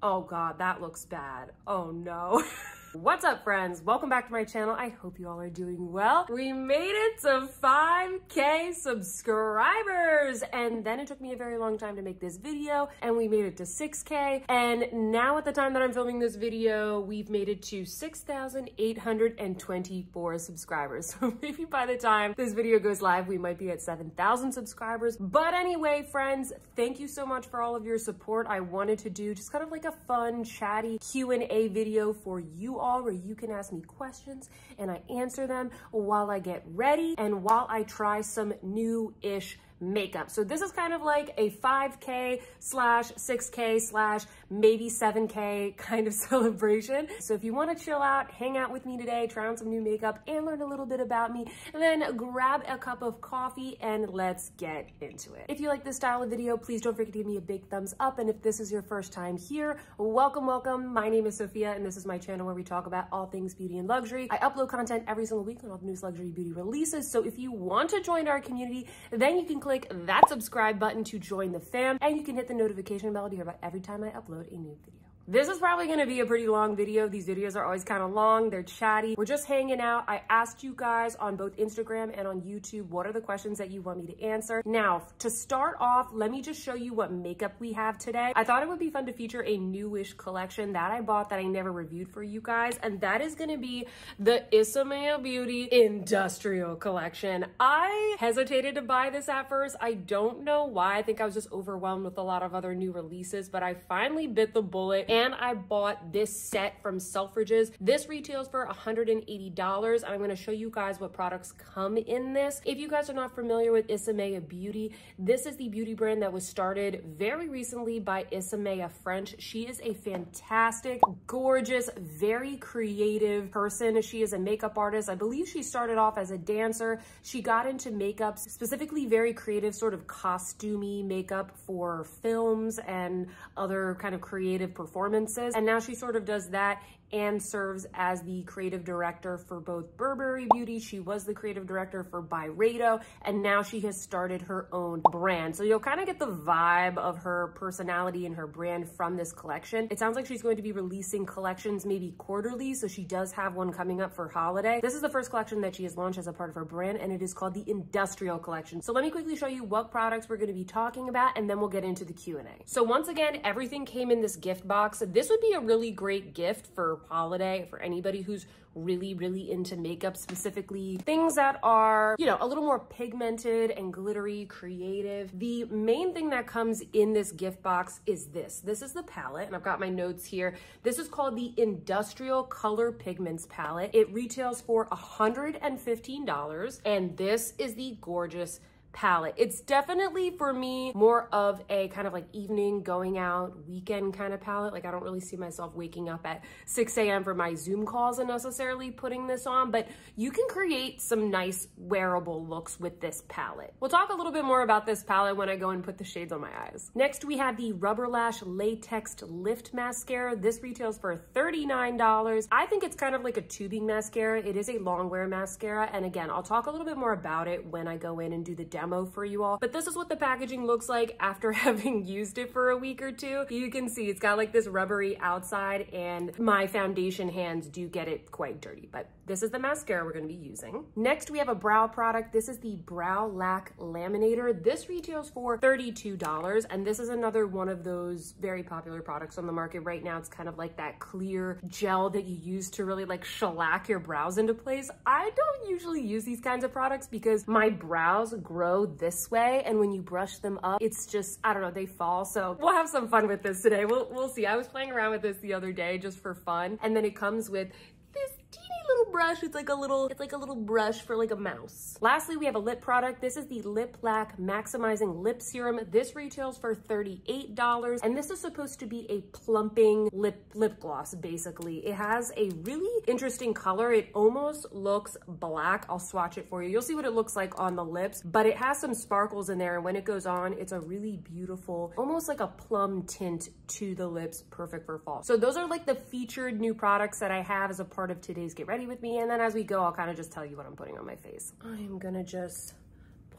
Oh God, that looks bad. Oh no. What's up, friends? Welcome back to my channel. I hope you all are doing well. We made it to 5K subscribers, and then it took me a very long time to make this video, and we made it to 6K, and now at the time that I'm filming this video, we've made it to 6,824 subscribers. So maybe by the time this video goes live, we might be at 7,000 subscribers. But anyway, friends, thank you so much for all of your support. I wanted to do just kind of like a fun, chatty Q&A video for you all, where you can ask me questions and I answer them while I get ready and while I try some new-ish makeup. So this is kind of like a 5K slash 6K slash maybe 7K kind of celebration. So if you want to chill out, hang out with me today, try on some new makeup and learn a little bit about me, and then grab a cup of coffee and let's get into it. If you like this style of video, please don't forget to give me a big thumbs up. And if this is your first time here, welcome, welcome. My name is Sophia and this is my channel where we talk about all things beauty and luxury. I upload content every single week on all the newest luxury beauty releases. So if you want to join our community, then you can click that subscribe button to join the fam, and you can hit the notification bell to hear about every time I upload a new video. This is probably going to be a pretty long video. These videos are always kind of long. They're chatty. We're just hanging out. I asked you guys on both Instagram and on YouTube, what are the questions that you want me to answer? Now, to start off, let me just show you what makeup we have today. I thought it would be fun to feature a newish collection that I bought that I never reviewed for you guys, and that is going to be the Isamaya Beauty Industrial Collection. I hesitated to buy this at first. I don't know why. I think I was just overwhelmed with a lot of other new releases, but I finally bit the bullet and I bought this set from Selfridges. This retails for $180, and I'm going to show you guys what products come in this. If you guys are not familiar with Isamaya Beauty, this is the beauty brand that was started very recently by Isamaya French. She is a fantastic, gorgeous, very creative person. She is a makeup artist. I believe she started off as a dancer. She got into makeup, specifically very creative, sort of costumey makeup for films and other kind of creative performances. And now she sort of does that and serves as the creative director for both Burberry Beauty. She was the creative director for Byredo, and now she has started her own brand. So you'll kind of get the vibe of her personality and her brand from this collection. It sounds like she's going to be releasing collections maybe quarterly, so she does have one coming up for holiday. This is the first collection that she has launched as a part of her brand, and it is called the Industrial Collection. So let me quickly show you what products we're going to be talking about, and then we'll get into the Q&A. So once again, everything came in this gift box. This would be a really great gift for holiday for anybody who's really into makeup, specifically things that are, you know, a little more pigmented and glittery, creative. The main thing that comes in this gift box is this. This is the palette, and I've got my notes here. This is called the Industrial Color Pigments palette. It retails for $115, and this is the gorgeous palette. It's definitely, for me, more of a kind of like evening, going out, weekend kind of palette. Like, I don't really see myself waking up at 6 a.m. for my Zoom calls and necessarily putting this on, but you can create some nice wearable looks with this palette. We'll talk a little bit more about this palette when I go and put the shades on my eyes. Next, we have the Rubber Lash Latex Lift Mascara. This retails for $39. I think it's kind of like a tubing mascara. It is a long wear mascara, and again, I'll talk a little bit more about it when I go in and do the demo for you all. But this is what the packaging looks like after having used it for a week or two. You can see it's got like this rubbery outside, and my foundation hands do get it quite dirty, but this is the mascara we're going to be using. Next, we have a brow product. This is the Brow Lac Laminator. This retails for $32, and this is another one of those very popular products on the market right now. It's kind of like that clear gel that you use to really like shellac your brows into place. I don't usually use these kinds of products because my brows grow this way, and when you brush them up, it's just, I don't know, they fall. So we'll have some fun with this today. We'll see. I was playing around with this the other day just for fun, and then it comes with this teeny little brush. It's like a little brush for like a mouse. Lastly, we have a lip product. This is the Lip Lac Maximizing Lip Serum. This retails for $38, and this is supposed to be a plumping lip gloss, basically. It has a really interesting color. It almost looks black. I'll swatch it for you. You'll see what it looks like on the lips, but it has some sparkles in there, and when it goes on, it's a really beautiful, almost like a plum tint to the lips, perfect for fall. So those are like the featured new products that I have as a part of today's Get Ready With Me, and then as we go, I'll kind of just tell you what I'm putting on my face. I'm gonna just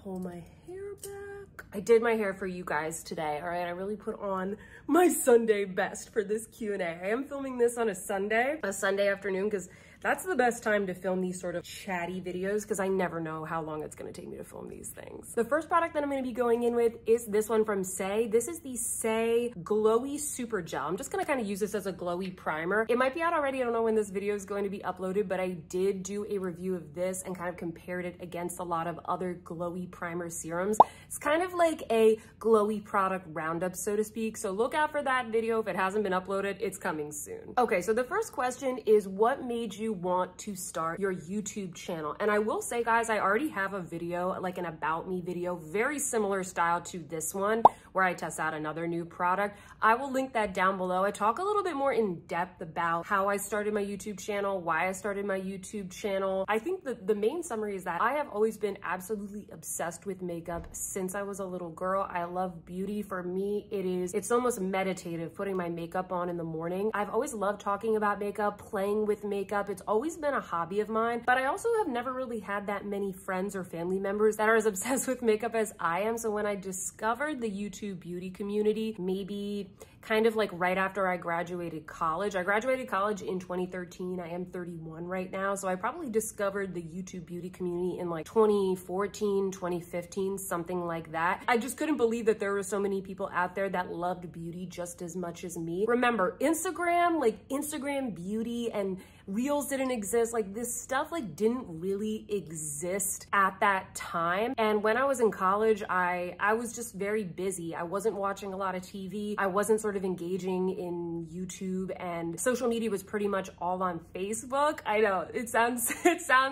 pull my hair back. I did my hair for you guys today, all right? I really put on my Sunday best for this Q&A. I am filming this on a Sunday afternoon, because that's the best time to film these sort of chatty videos, because I never know how long it's going to take me to film these things. The first product that I'm going to be going in with is this one from Saie. This is the Saie Glowy Super Gel. I'm just going to kind of use this as a glowy primer. It might be out already. I don't know when this video is going to be uploaded, but I did do a review of this and kind of compared it against a lot of other glowy primer serums. It's kind of like a glowy product roundup, so to speak. So look out for that video. If it hasn't been uploaded, it's coming soon. Okay, so the first question is, what made you want to start your YouTube channel? And I will say, guys, I already have a video, like an about me video, very similar style to this one, where I test out another new product. I will link that down below. I talk a little bit more in depth about how I started my YouTube channel, why I started my YouTube channel. I think the main summary is that I have always been absolutely obsessed with makeup since I was a little girl. I love beauty. For me, it's almost meditative putting my makeup on in the morning. I've always loved talking about makeup, playing with makeup. It's always been a hobby of mine, but I also have never really had that many friends or family members that are as obsessed with makeup as I am. So when I discovered the YouTube beauty community, maybe kind of like right after I graduated college. I graduated college in 2013. I am 31 right now. So I probably discovered the YouTube beauty community in like 2014, 2015, something like that. I just couldn't believe that there were so many people out there that loved beauty just as much as me. Remember, Instagram beauty and Reels didn't exist. Like, this stuff like didn't really exist at that time. And when I was in college, I was just very busy. I wasn't watching a lot of TV. I wasn't sort of engaging in YouTube, and social media was pretty much all on Facebook. I know it sounds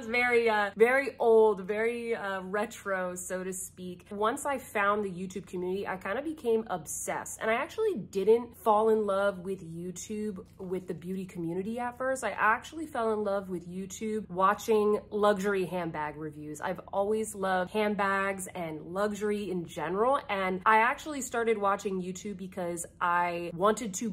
very old, very retro, so to speak. Once I found the YouTube community, I kind of became obsessed. And I actually didn't fall in love with YouTube with the beauty community at first. I actually fell in love with YouTube watching luxury handbag reviews. I've always loved handbags and luxury in general, and I actually started watching YouTube because I wanted to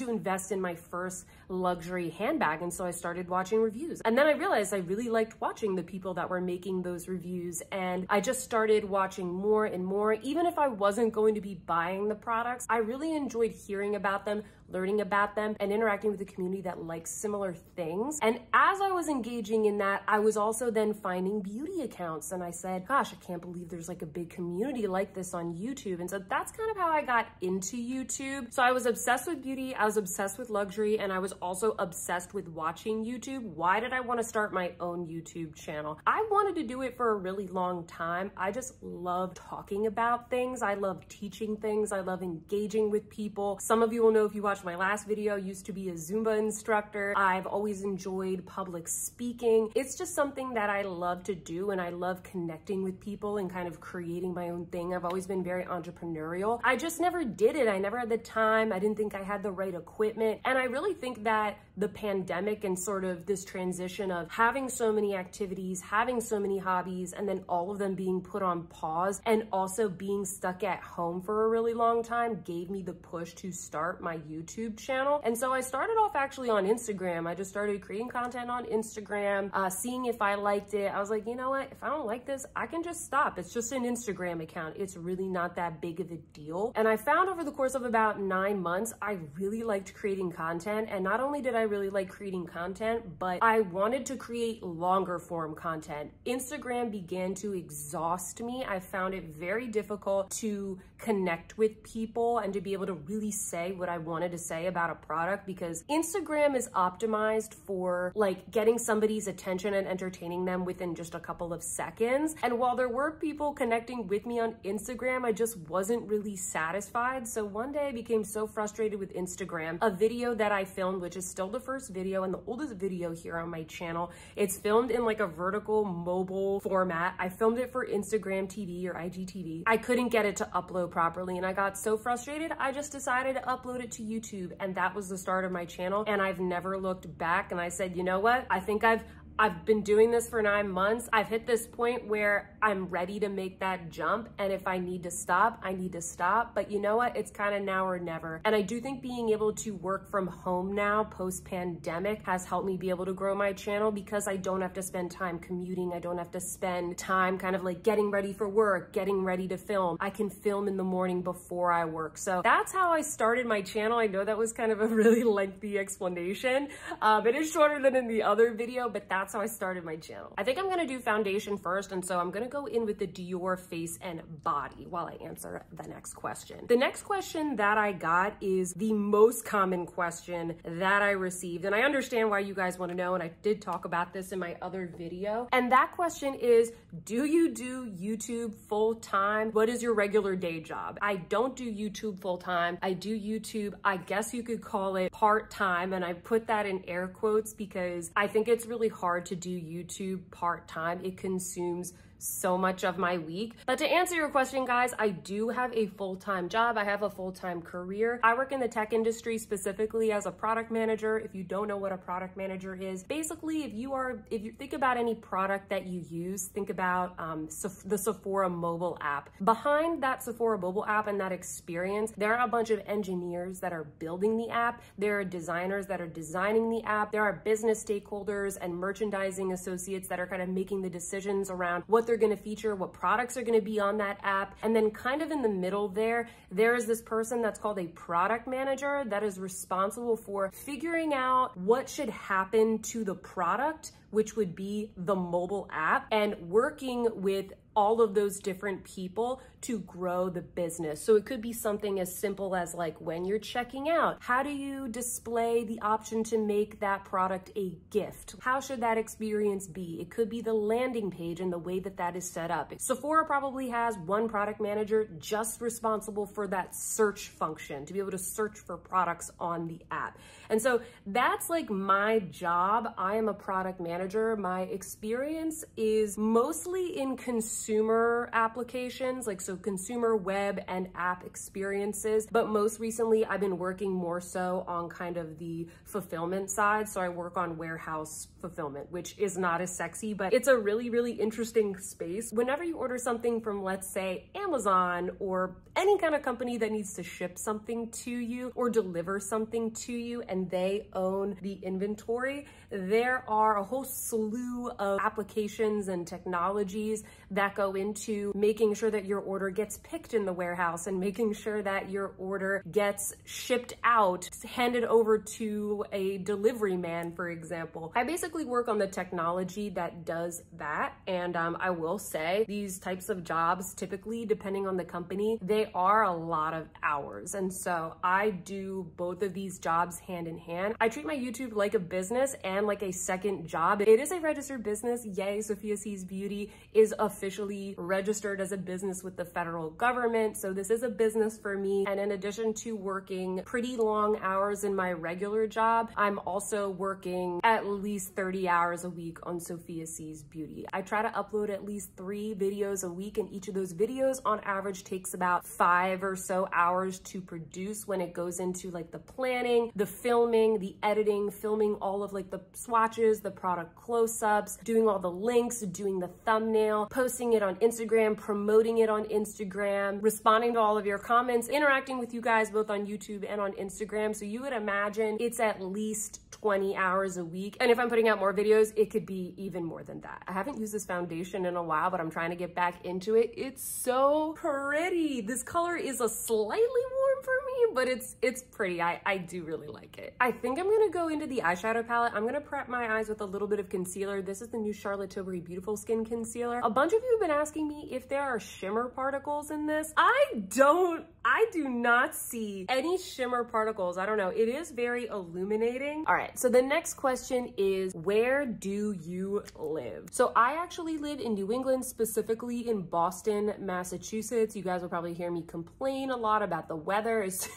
invest in my first luxury handbag, and so I started watching reviews. And then I realized I really liked watching the people that were making those reviews, and I just started watching more and more. Even if I wasn't going to be buying the products, I really enjoyed hearing about them, learning about them, and interacting with the community that likes similar things. And as I was engaging in that, I was also then finding beauty accounts, and I said, gosh, I can't believe there's like a big community like this on YouTube. And so that's kind of how I got into YouTube. So I was obsessed with beauty, I was obsessed with luxury, and I was also obsessed with watching YouTube. Why did I want to start my own YouTube channel? I wanted to do it for a really long time. I just love talking about things. I love teaching things. I love engaging with people. Some of you will know if you watched my last video, I used to be a Zumba instructor. I've always enjoyed public speaking. It's just something that I love to do, and I love connecting with people and kind of creating my own thing. I've always been very entrepreneurial. I just never did it. I never had the time. I didn't think I had the right equipment. And I really think that the pandemic and sort of this transition of having so many activities, having so many hobbies, and then all of them being put on pause, and also being stuck at home for a really long time, gave me the push to start my YouTube channel. And so I started off actually on Instagram. I just started creating content on Instagram, seeing if I liked it. I was like, you know what? If I don't like this, I can just stop. It's just an Instagram account. It's really not that big of a deal. And I found over the course of about 9 months, I really liked creating content. And not only did I really like creating content, but I wanted to create longer form content. Instagram began to exhaust me. I found it very difficult to connect with people and to be able to really say what I wanted to say about a product, because Instagram is optimized for like getting somebody's attention and entertaining them within just a couple of seconds. And while there were people connecting with me on Instagram, I just wasn't really satisfied. So one day I became so frustrated with Instagram. A video that I filmed, which is still the first video and the oldest video here on my channel, it's filmed in like a vertical mobile format. I filmed it for Instagram TV or IGTV. I couldn't get it to upload properly, and I got so frustrated, I just decided to upload it to YouTube, and that was the start of my channel. And I've never looked back, and I said, you know what? I think I've I've been doing this for 9 months. I've hit this point where I'm ready to make that jump. And if I need to stop, I need to stop. But you know what? It's kind of now or never. And I do think being able to work from home now post-pandemic has helped me be able to grow my channel because I don't have to spend time commuting. I don't have to spend time kind of like getting ready for work, getting ready to film. I can film in the morning before I work. So that's how I started my channel. I know that was kind of a really lengthy explanation. It is shorter than in the other video, but that's how I started my channel. I think I'm gonna do foundation first, and so I'm gonna go in with the Dior Face and Body while I answer the next question. The next question that I got is the most common question that I received, and I understand why you guys wanna know, and I did talk about this in my other video. And that question is, do you do YouTube full time? What is your regular day job? I don't do YouTube full time. I do YouTube, I guess you could call it part-time, and I put that in air quotes because I think it's really hard to do YouTube part-time. It consumes so much of my week. But to answer your question, guys, I do have a full-time job. I have a full-time career. I work in the tech industry, specifically as a product manager. If you don't know what a product manager is, basically if you think about any product that you use, think about the Sephora mobile app. Behind that Sephora mobile app and that experience, there are a bunch of engineers that are building the app. There are designers that are designing the app. There are business stakeholders and merchandising associates that are kind of making the decisions around what they're going to feature, what products are going to be on that app. And then kind of in the middle there is this person that's called a product manager that is responsible for figuring out what should happen to the product, which would be the mobile app, and working with all of those different people to grow the business. So it could be something as simple as like when you're checking out, how do you display the option to make that product a gift? How should that experience be? It could be the landing page and the way that that is set up. Sephora probably has one product manager just responsible for that search function to be able to search for products on the app. And so that's like my job. I am a product manager. My experience is mostly in consumer applications, like so consumer web and app experiences. But most recently, I've been working more so on kind of the fulfillment side. So I work on warehouse fulfillment, which is not as sexy, but it's a really, really interesting space. Whenever you order something from, let's say, Amazon or any kind of company that needs to ship something to you or deliver something to you and they own the inventory, there are a whole slew of applications and technologies that go into making sure that your order gets picked in the warehouse and making sure that your order gets shipped out, handed over to a delivery man, for example. I basically work on the technology that does that. And I will say these types of jobs, typically, depending on the company, they are a lot of hours. And so I do both of these jobs hand in hand. I treat my YouTube like a business and like a second job. It is a registered business. Yay, Sophia Sees Beauty is officially registered as a business with the federal government. So this is a business for me. And in addition to working pretty long hours in my regular job, I'm also working at least 30 hours a week on Sophia Sees Beauty. I try to upload at least 3 videos a week, and each of those videos on average takes about 5 or so hours to produce when it goes into like the planning, the filming, the editing, filming all of like the swatches, the product close-ups, doing all the links, doing the thumbnail, posting it on Instagram, promoting it on Instagram, responding to all of your comments, interacting with you guys both on YouTube and on Instagram. So you would imagine it's at least 20 hours a week. And if I'm putting out more videos, it could be even more than that. I haven't used this foundation in a while, but I'm trying to get back into it. It's so pretty. This color is a slightly warm for me, but it's pretty. I do really like it. I think I'm gonna go into the eyeshadow palette. I'm gonna prep my eyes with a little bit of concealer. This is the new Charlotte Tilbury Beautiful Skin Concealer. A bunch of you have been asking me if there are shimmer particles in this. I do not see any shimmer particles. I don't know. It is very illuminating. All right, so the next question is, where do you live? So I actually live in New England, specifically in Boston, Massachusetts. You guys will probably hear me complain a lot about the weather. As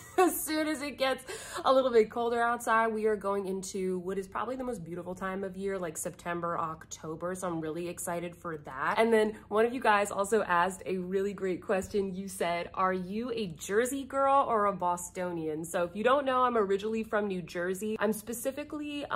soon as it gets a little bit colder outside, we are going into what is probably the most beautiful time of year, like September, October. So I'm really excited for that. And then one of you guys also asked a really great question. You said, are you a Jersey girl or a Bostonian? So if you don't know, I'm originally from New Jersey. I'm specifically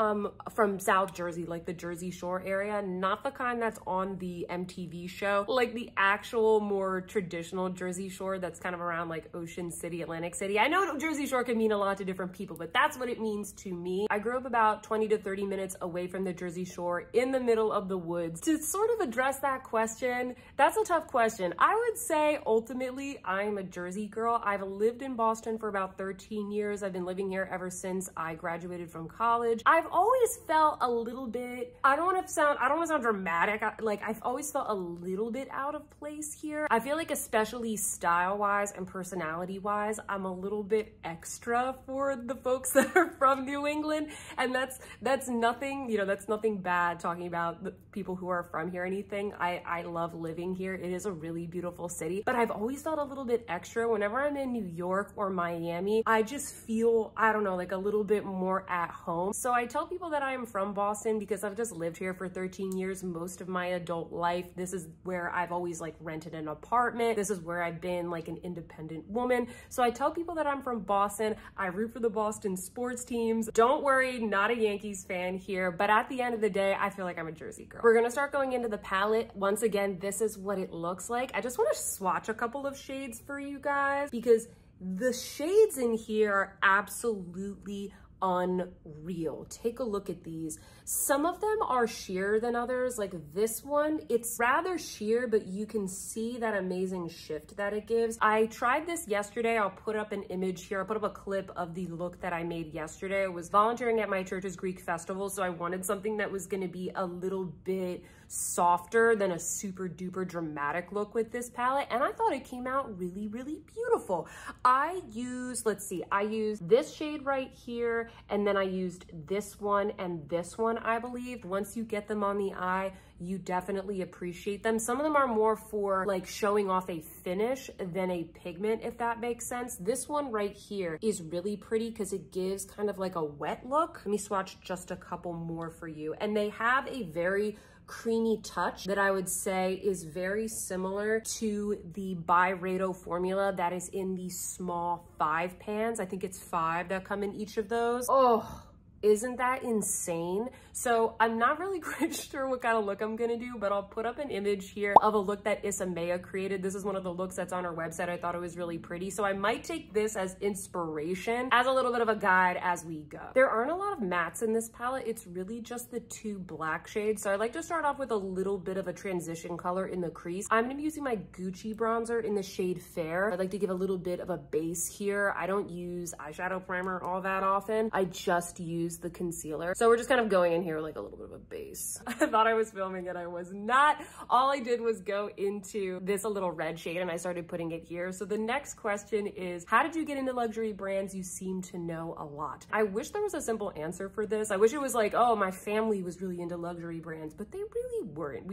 from South Jersey, like the Jersey Shore area, not the kind that's on the MTV show, like the actual more traditional Jersey Shore that's kind of around like Ocean City, Atlantic City. I know Jersey Shore can mean a lot to different people, but that's what it means to me. I grew up about 20 to 30 minutes away from the Jersey Shore in the middle of the woods. To sort of address that question, that's a tough question. I would say ultimately I'm a Jersey girl. I've lived in Boston for about 13 years. I've been living here ever since I graduated from college. I've always felt a little bit, I don't want to sound dramatic. I've always felt a little bit out of place here. I feel like especially style-wise and personality-wise, I'm a little bit extra for the folks that are from New England. And that's nothing, you know, that's nothing bad talking about the people who are from here or anything. I love living here. It is a really beautiful city, but I've always felt a little bit extra whenever I'm in New York or Miami. I just feel, I don't know, like a little bit more at home. So I tell people that I am from Boston because I've just lived here for 13 years, most of my adult life. This is where I've always like rented an apartment. This is where I've been like an independent woman. So I tell people that I'm from Boston. I root for the Boston sports teams. Don't worry, not a Yankees fan here, but at the end of the day, I feel like I'm a Jersey girl. We're gonna start going into the palette. Once again, this is what it looks like. I just wanna swatch a couple of shades for you guys because the shades in here are absolutely unreal. Take a look at these. Some of them are sheerer than others. Like this one, it's rather sheer, but you can see that amazing shift that it gives. I tried this yesterday. I'll put up an image here. I'll put up a clip of the look that I made yesterday. I was volunteering at my church's Greek festival, so I wanted something that was going to be a little bit softer than a super duper dramatic look with this palette, and I thought it came out really, really beautiful. I used, let's see, I used this shade right here, and then I used this one and this one, I believe. Once you get them on the eye, you definitely appreciate them. Some of them are more for like showing off a finish than a pigment, if that makes sense. This one right here is really pretty because it gives kind of like a wet look. Let me swatch just a couple more for you. And they have a very creamy touch that I would say is very similar to the Byredo formula that is in the small 5 pans. I think it's 5 that come in each of those. Oh, isn't that insane? So I'm not really quite sure what kind of look I'm gonna do, but I'll put up an image here of a look that Isamaya created. This is one of the looks that's on her website. I thought it was really pretty. So I might take this as inspiration, as a little bit of a guide as we go. There aren't a lot of mattes in this palette. It's really just the 2 black shades. So I like to start off with a little bit of a transition color in the crease. I'm gonna be using my Gucci bronzer in the shade Fair. I'd like to give a little bit of a base here. I don't use eyeshadow primer all that often. I just use the concealer. So we're just kind of going in here like a little bit of a base. I thought I was filming it. I was not. All I did was go into this a little red shade and I started putting it here. So the next question is, how did you get into luxury brands? You seem to know a lot. I wish there was a simple answer for this. I wish it was like, oh, my family was really into luxury brands, but they really weren't.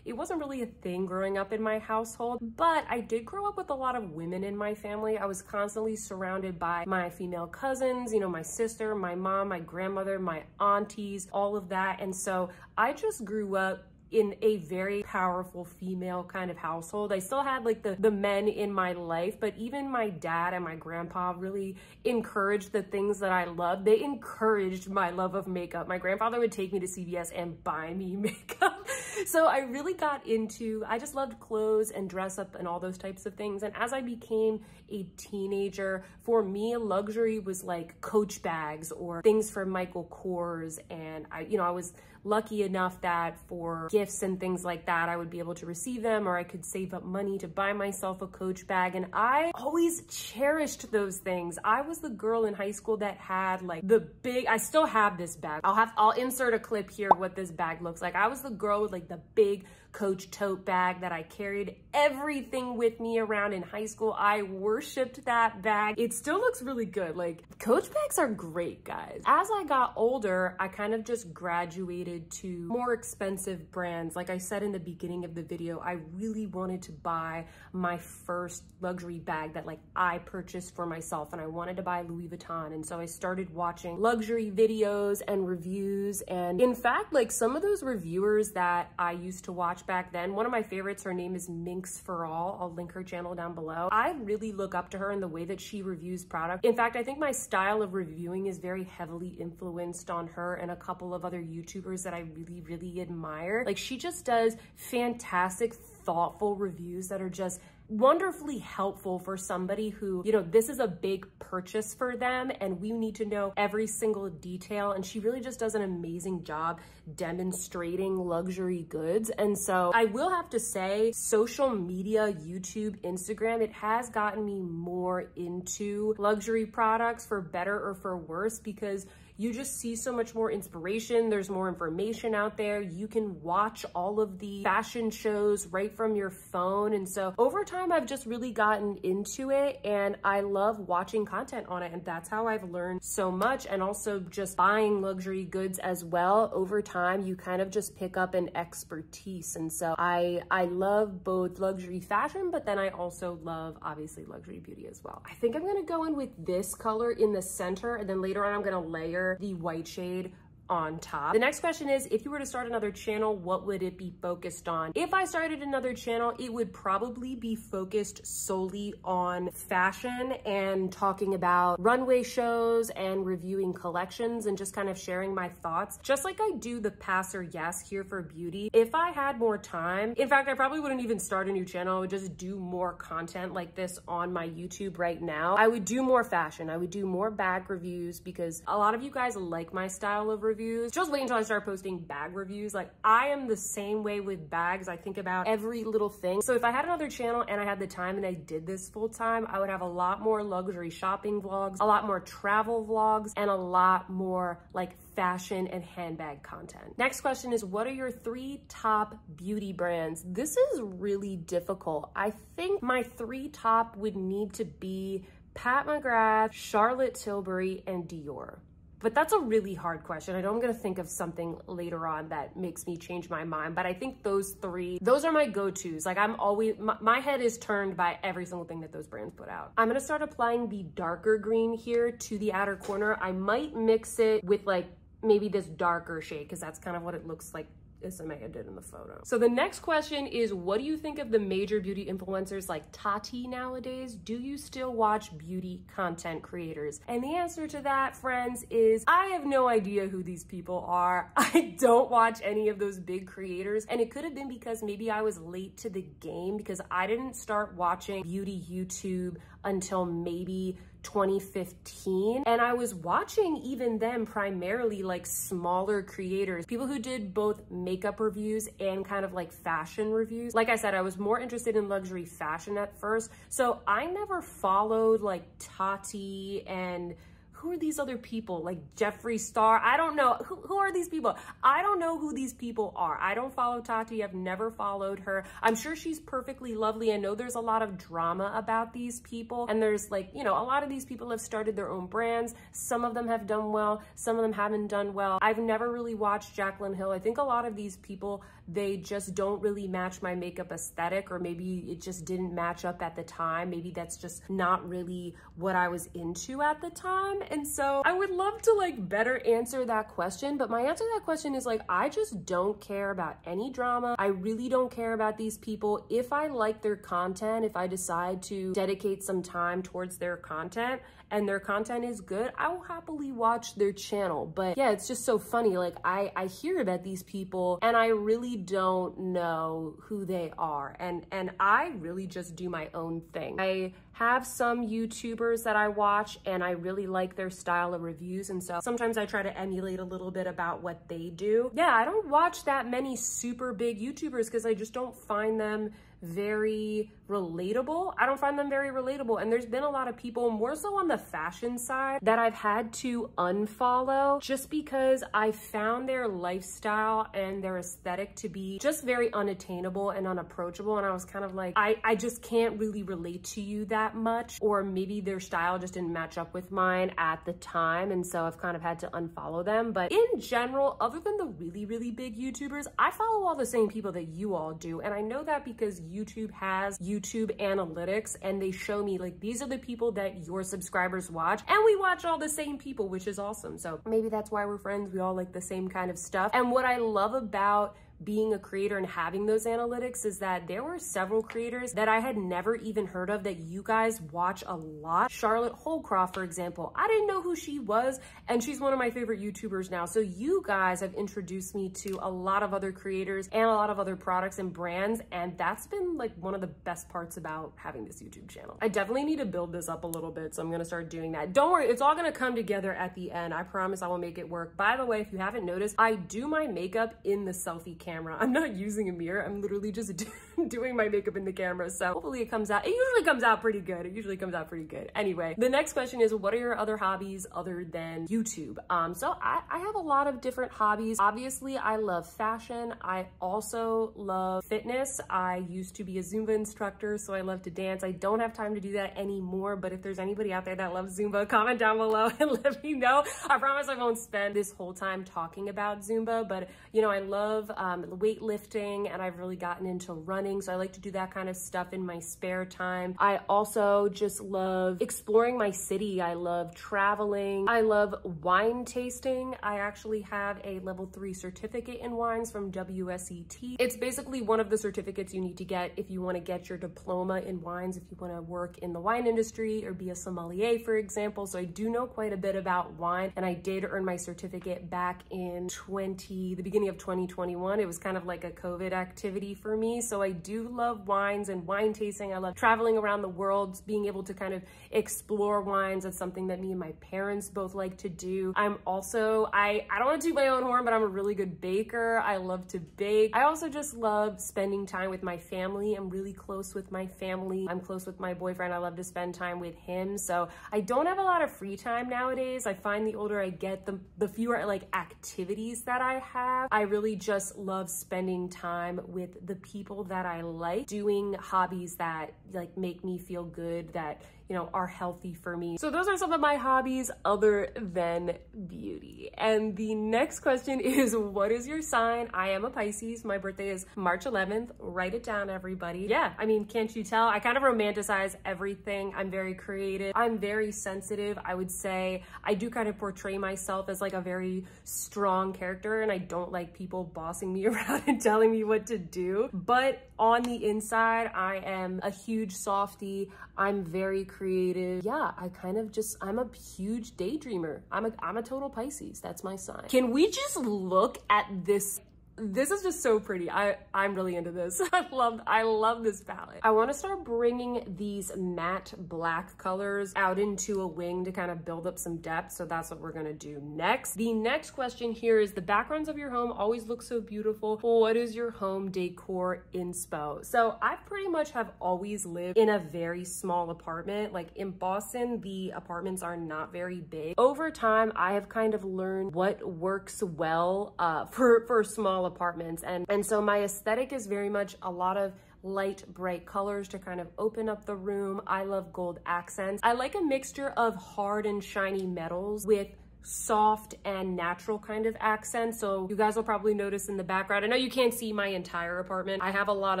It wasn't really a thing growing up in my household, but I did grow up with a lot of women in my family. I was constantly surrounded by my female cousins, you know, my sister, my mom, my grandmother, my aunties, all of that. And so I just grew up in a very powerful female kind of household. I still had like the men in my life, but even my dad and my grandpa really encouraged the things that I loved. They encouraged my love of makeup. My grandfather would take me to CVS and buy me makeup. So I really got into, I just loved clothes and dress up and all those types of things. And as I became a teenager, for me, luxury was like Coach bags or things from Michael Kors. And I was lucky enough that for gifts and things like that, I would be able to receive them, or I could save up money to buy myself a Coach bag. And I always cherished those things. I was the girl in high school that had like the big, I still have this bag. I'll insert a clip here of what this bag looks like. I was the girl with like the big Coach tote bag that I carried everything with me around in high school. I worshipped that bag. It still looks really good. Like, Coach bags are great, guys. As I got older, I kind of just graduated to more expensive brands. Like I said in the beginning of the video, I really wanted to buy my first luxury bag that like I purchased for myself, and I wanted to buy Louis Vuitton. And so I started watching luxury videos and reviews. And in fact, like some of those reviewers that I used to watch back then. One of my favorites, her name is Minx for All. I'll link her channel down below. I really look up to her in the way that she reviews product. In fact, I think my style of reviewing is very heavily influenced on her and a couple of other YouTubers that I really, really admire. Like, she just does fantastic, thoughtful reviews that are just wonderfully helpful for somebody who, you know, this is a big purchase for them and we need to know every single detail. And she really just does an amazing job demonstrating luxury goods. And so I will have to say, social media, YouTube, Instagram, it has gotten me more into luxury products, for better or for worse, because you just see so much more inspiration. There's more information out there. You can watch all of the fashion shows right from your phone. And so over time, I've just really gotten into it and I love watching content on it. And that's how I've learned so much. And also just buying luxury goods as well. Over time, you kind of just pick up an expertise. And so I love both luxury fashion, but then I also love, obviously, luxury beauty as well. I think I'm gonna go in with this color in the center, and then later on, I'm gonna layer the white shade on top. The next question is, if you were to start another channel, what would it be focused on? If I started another channel, it would probably be focused solely on fashion and talking about runway shows and reviewing collections and just kind of sharing my thoughts, just like I do the Pass or Yes here for beauty. If I had more time, in fact, I probably wouldn't even start a new channel. I would just do more content like this on my YouTube right now. I would do more fashion. I would do more bag reviews because a lot of you guys like my style of reviews. Just wait until I start posting bag reviews. Like, I am the same way with bags. I think about every little thing. So if I had another channel and I had the time and I did this full time, I would have a lot more luxury shopping vlogs, a lot more travel vlogs, and a lot more like fashion and handbag content. Next question is, what are your 3 top beauty brands? This is really difficult. I think my 3 top would need to be Pat McGrath, Charlotte Tilbury, and Dior. But that's a really hard question. I know I'm gonna think of something later on that makes me change my mind, but I think those 3, those are my go-tos. Like, I'm always, my head is turned by every single thing that those brands put out. I'm gonna start applying the darker green here to the outer corner. I might mix it with like maybe this darker shade because that's kind of what it looks like Isamaya did in the photo. So the next question is, what do you think of the major beauty influencers like Tati nowadays? Do you still watch beauty content creators? And the answer to that, friends, is I have no idea who these people are. I don't watch any of those big creators, and it could have been because maybe I was late to the game because I didn't start watching beauty YouTube until maybe 2015, and I was watching even then primarily like smaller creators, people who did both makeup reviews and kind of like fashion reviews. Like I said, I was more interested in luxury fashion at first, so I never followed like Tati and who are these other people like Jeffree Star? I don't know. Who are these people? I don't know who these people are. I don't follow Tati. I've never followed her. I'm sure she's perfectly lovely. I know there's a lot of drama about these people. And there's like, you know, a lot of these people have started their own brands. Some of them have done well. Some of them haven't done well. I've never really watched Jaclyn Hill. I think a lot of these people, they just don't really match my makeup aesthetic, or maybe it just didn't match up at the time. Maybe that's just not really what I was into at the time. And so I would love to like better answer that question, but my answer to that question is like, I just don't care about any drama. I really don't care about these people. If I like their content, if I decide to dedicate some time towards their content and their content is good, I will happily watch their channel. But yeah, it's just so funny. Like I hear about these people and I really don't know who they are. And I really just do my own thing. I have some YouTubers that I watch and I really like their style of reviews. And so sometimes I try to emulate a little bit about what they do. Yeah, I don't watch that many super big YouTubers because I just don't find them very relatable. I don't find them very relatable. And there's been a lot of people more so on the fashion side that I've had to unfollow just because I found their lifestyle and their aesthetic to be just very unattainable and unapproachable. And I was kind of like, I just can't really relate to you that much, or maybe their style just didn't match up with mine at the time. And so I've kind of had to unfollow them. But in general, other than the really, really big YouTubers, I follow all the same people that you all do. And I know that because YouTube has YouTube analytics and they show me like, these are the people that your subscribers watch, and we watch all the same people, which is awesome. So maybe that's why we're friends. We all like the same kind of stuff. And what I love about being a creator and having those analytics is that there were several creators that I had never even heard of that you guys watch a lot. Charlotte Holcroft, for example, I didn't know who she was, and she's one of my favorite YouTubers now. So you guys have introduced me to a lot of other creators and a lot of other products and brands, and that's been like one of the best parts about having this YouTube channel. I definitely need to build this up a little bit, so I'm gonna start doing that. Don't worry, it's all gonna come together at the end. I promise I will make it work. By the way, if you haven't noticed, I do my makeup in the selfie camera. I'm not using a mirror. I'm literally just doing my makeup in the camera. So hopefully it comes out. It usually comes out pretty good. It usually comes out pretty good. Anyway, the next question is, what are your other hobbies other than YouTube? So I have a lot of different hobbies. Obviously, I love fashion. I also love fitness. I used to be a Zumba instructor, so I love to dance. I don't have time to do that anymore, but if there's anybody out there that loves Zumba, comment down below and let me know. I promise I won't spend this whole time talking about Zumba, but you know, I love weightlifting, and I've really gotten into running, so I like to do that kind of stuff in my spare time. I also just love exploring my city. I love traveling. I love wine tasting. I actually have a level 3 certificate in wines from WSET. It's basically one of the certificates you need to get if you want to get your diploma in wines, if you want to work in the wine industry or be a sommelier, for example. So I do know quite a bit about wine, and I did earn my certificate back in the beginning of 2021. It was kind of like a COVID activity for me. So I do love wines and wine tasting. I love traveling around the world, being able to kind of explore wines. That's something that me and my parents both like to do. I'm also, I don't want to toot my own horn, but I'm a really good baker. I love to bake. I also just love spending time with my family. I'm really close with my family. I'm close with my boyfriend. I love to spend time with him. So I don't have a lot of free time nowadays. I find the older I get, the fewer like activities that I have. I really just love spending time with the people that I like, doing hobbies that like make me feel good, that, you know, are healthy for me. So those are some of my hobbies other than beauty. And the next question is, what is your sign? I am a Pisces. My birthday is March 11th. Write it down, everybody. Yeah, I mean, can't you tell? I kind of romanticize everything. I'm very creative. I'm very sensitive. I would say I do kind of portray myself as like a very strong character, and I don't like people bossing me around and telling me what to do. But on the inside, I am a huge softie. I'm very creative. Yeah, I'm a huge daydreamer. I'm a total Pisces. That's my sign. Can we just look at this? This is just so pretty. I'm really into this. I love this palette. I want to start bringing these matte black colors out into a wing to kind of build up some depth. So that's what we're going to do next. The next question here is, the backgrounds of your home always look so beautiful. What is your home decor inspo? So I pretty much have always lived in a very small apartment. Like in Boston, the apartments are not very big. Over time, I have kind of learned what works well for small apartments, and so my aesthetic is very much a lot of light, bright colors to kind of open up the room. I love gold accents. I like a mixture of hard and shiny metals with soft and natural kind of accents. So you guys will probably notice in the background, I know you can't see my entire apartment, I have a lot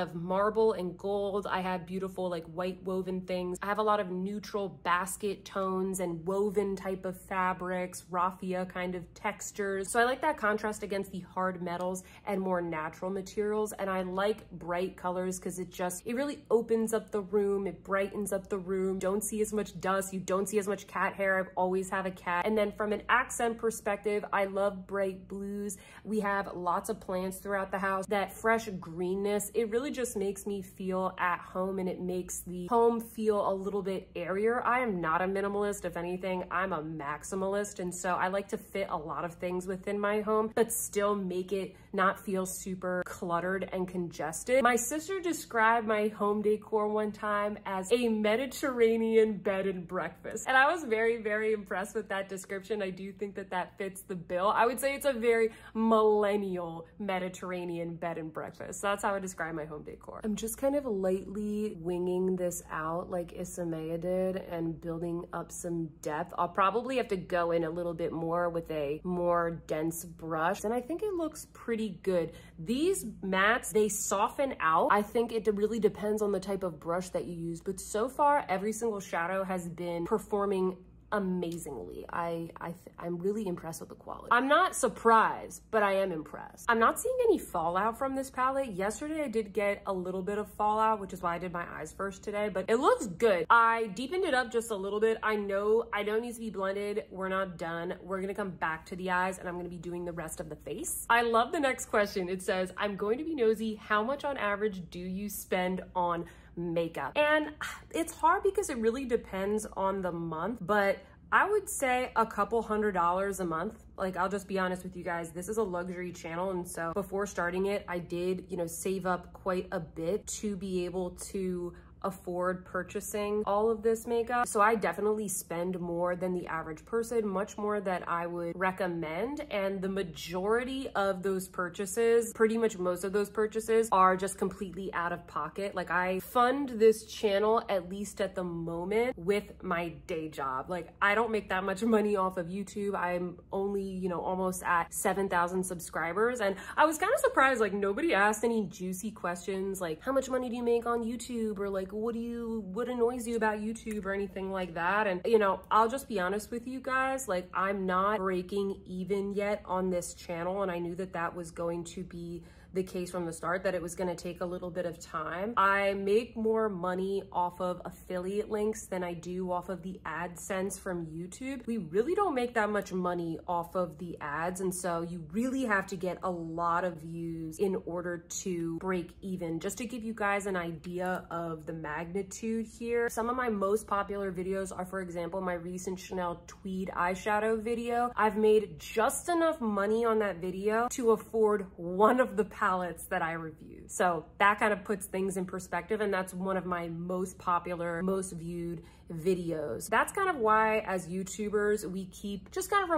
of marble and gold. I have beautiful like white woven things. I have a lot of neutral basket tones and woven type of fabrics, raffia kind of textures. So I like that contrast against the hard metals and more natural materials. And I like bright colors because it really opens up the room. It brightens up the room. Don't see as much dust. You don't see as much cat hair. I've always have a cat. And then from an accent perspective, I love bright blues. We have lots of plants throughout the house. That fresh greenness, it really just makes me feel at home, and it makes the home feel a little bit airier. I am not a minimalist. If anything, I'm a maximalist. And so I like to fit a lot of things within my home, but still make it not feel super cluttered and congested. My sister described my home decor one time as a Mediterranean bed and breakfast. And I was very, very impressed with that description. I do think that that fits the bill. I would say it's a very millennial Mediterranean bed and breakfast. So that's how I describe my home decor. I'm just kind of lightly winging this out like Isamaya did and building up some depth. I'll probably have to go in a little bit more with a more dense brush, and I think it looks pretty good. These mattes, they soften out. I think it really depends on the type of brush that you use, but so far every single shadow has been performing amazingly. I'm really impressed with the quality. I'm not surprised, but I am impressed. I'm not seeing any fallout from this palette. Yesterday I did get a little bit of fallout, which is why I did my eyes first today, but it looks good. I deepened it up just a little bit. I know I don't need to be blended. We're not done. We're gonna come back to the eyes and I'm gonna be doing the rest of the face. I love the next question. It says, I'm going to be nosy. How much on average do you spend on makeup? And it's hard because it really depends on the month, but I would say a couple $100s a month. Like, I'll just be honest with you guys, this is a luxury channel. And so before starting it, I did, you know, save up quite a bit to be able to afford purchasing all of this makeup. So I definitely spend more than the average person, much more that I would recommend. And the majority of those purchases, pretty much most of those purchases, are just completely out of pocket. Like, I fund this channel, at least at the moment, with my day job. Like, I don't make that much money off of YouTube. I'm only, you know, almost at 7,000 subscribers. And I was kind of surprised, like, nobody asked any juicy questions like, how much money do you make on YouTube? Or like, what annoys you about YouTube or anything like that? And, you know, I'll just be honest with you guys, like, I'm not breaking even yet on this channel. And I knew that that was going to be the case from the start, that it was going to take a little bit of time. I make more money off of affiliate links than I do off of the AdSense from YouTube. We really don't make that much money off of the ads. And so you really have to get a lot of views in order to break even. Just to give you guys an idea of the magnitude here, some of my most popular videos are, for example, my recent Chanel Tweed eyeshadow video. I've made just enough money on that video to afford one of the palettes that I reviewed. So that kind of puts things in perspective, and that's one of my most popular, most viewed videos. That's kind of why, as YouTubers, we keep just kind of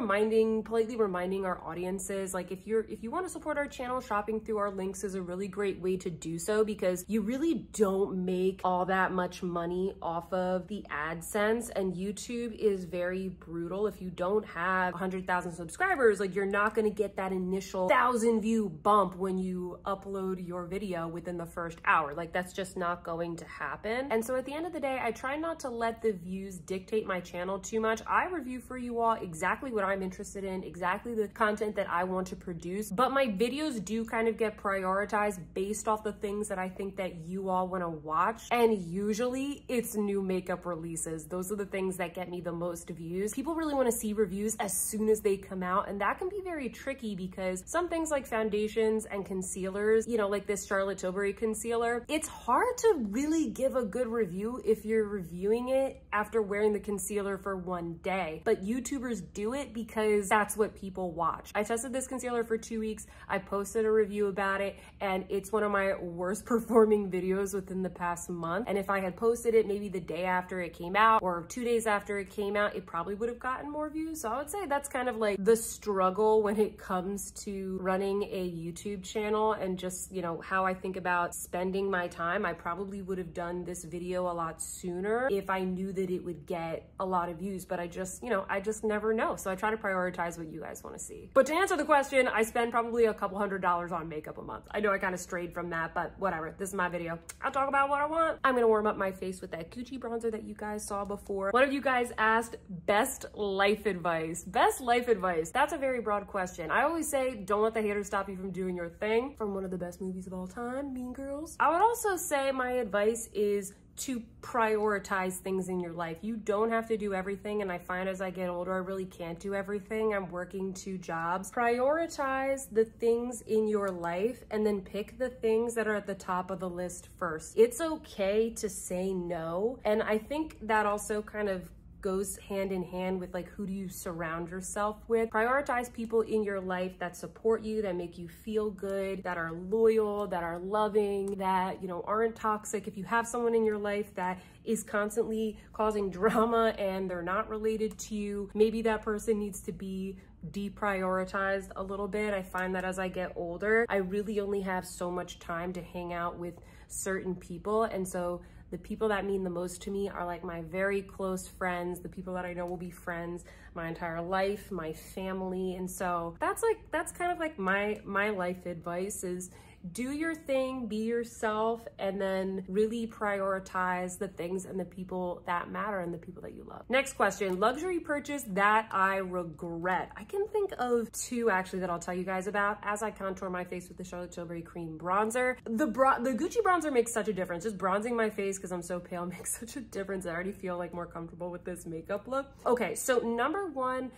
politely reminding our audiences, like, if you want to support our channel, shopping through our links is a really great way to do so, because you really don't make all that much money off of the AdSense, and YouTube is very brutal. If you don't have 100,000 subscribers, like, you're not going to get that initial 1,000 view bump when you upload your video within the first hour. Like, that's just not going to happen. And so at the end of the day, I try not to let the views dictate my channel too much. I review for you all exactly what I'm interested in, exactly the content that I want to produce, but my videos do kind of get prioritized based off the things that I think that you all want to watch. And usually it's new makeup releases. Those are the things that get me the most views. People really want to see reviews as soon as they come out, and that can be very tricky because some things like foundations and concealers, you know, like this Charlotte Tilbury concealer, it's hard to really give a good review if you're reviewing it after wearing the concealer for one day. But YouTubers do it because that's what people watch. I tested this concealer for 2 weeks. I posted a review about it, and it's one of my worst performing videos within the past month. And if I had posted it maybe the day after it came out or 2 days after it came out, it probably would have gotten more views. So I would say that's kind of like the struggle when it comes to running a YouTube channel, and just, you know, how I think about spending my time. I probably would have done this video a lot sooner if I knew that it would get a lot of views, but I just, you know, I just never know. So I try to prioritize what you guys want to see. But to answer the question, I spend probably a couple $100s on makeup a month. I know I kind of strayed from that, but whatever. This is my video. I'll talk about what I want. I'm gonna warm up my face with that Gucci bronzer that you guys saw before. One of you guys asked best life advice. Best life advice. That's a very broad question. I always say, don't let the haters stop you from doing your thing. From one of the best movies of all time, Mean Girls. I would also say my advice is to prioritize things in your life. You don't have to do everything, and I find as I get older, I really can't do everything. I'm working 2 jobs. Prioritize the things in your life and then pick the things that are at the top of the list first. It's okay to say no, and I think that also kind of goes hand in hand with, like, who do you surround yourself with? Prioritize people in your life that support you, that make you feel good, that are loyal, that are loving, that, you know, aren't toxic. If you have someone in your life that is constantly causing drama and they're not related to you, maybe that person needs to be deprioritized a little bit. I find that as I get older, I really only have so much time to hang out with certain people, and so the people that mean the most to me are like my very close friends, the people that I know will be friends my entire life, my family. And so that's kind of like my life advice is, do your thing, be yourself, and then really prioritize the things and the people that matter and the people that you love. Next question, luxury purchase that I regret. I can think of two actually that I'll tell you guys about as I contour my face with the Charlotte Tilbury cream bronzer. The Gucci bronzer makes such a difference. Just bronzing my face because I'm so pale makes such a difference. I already feel like more comfortable with this makeup look. Okay, so number one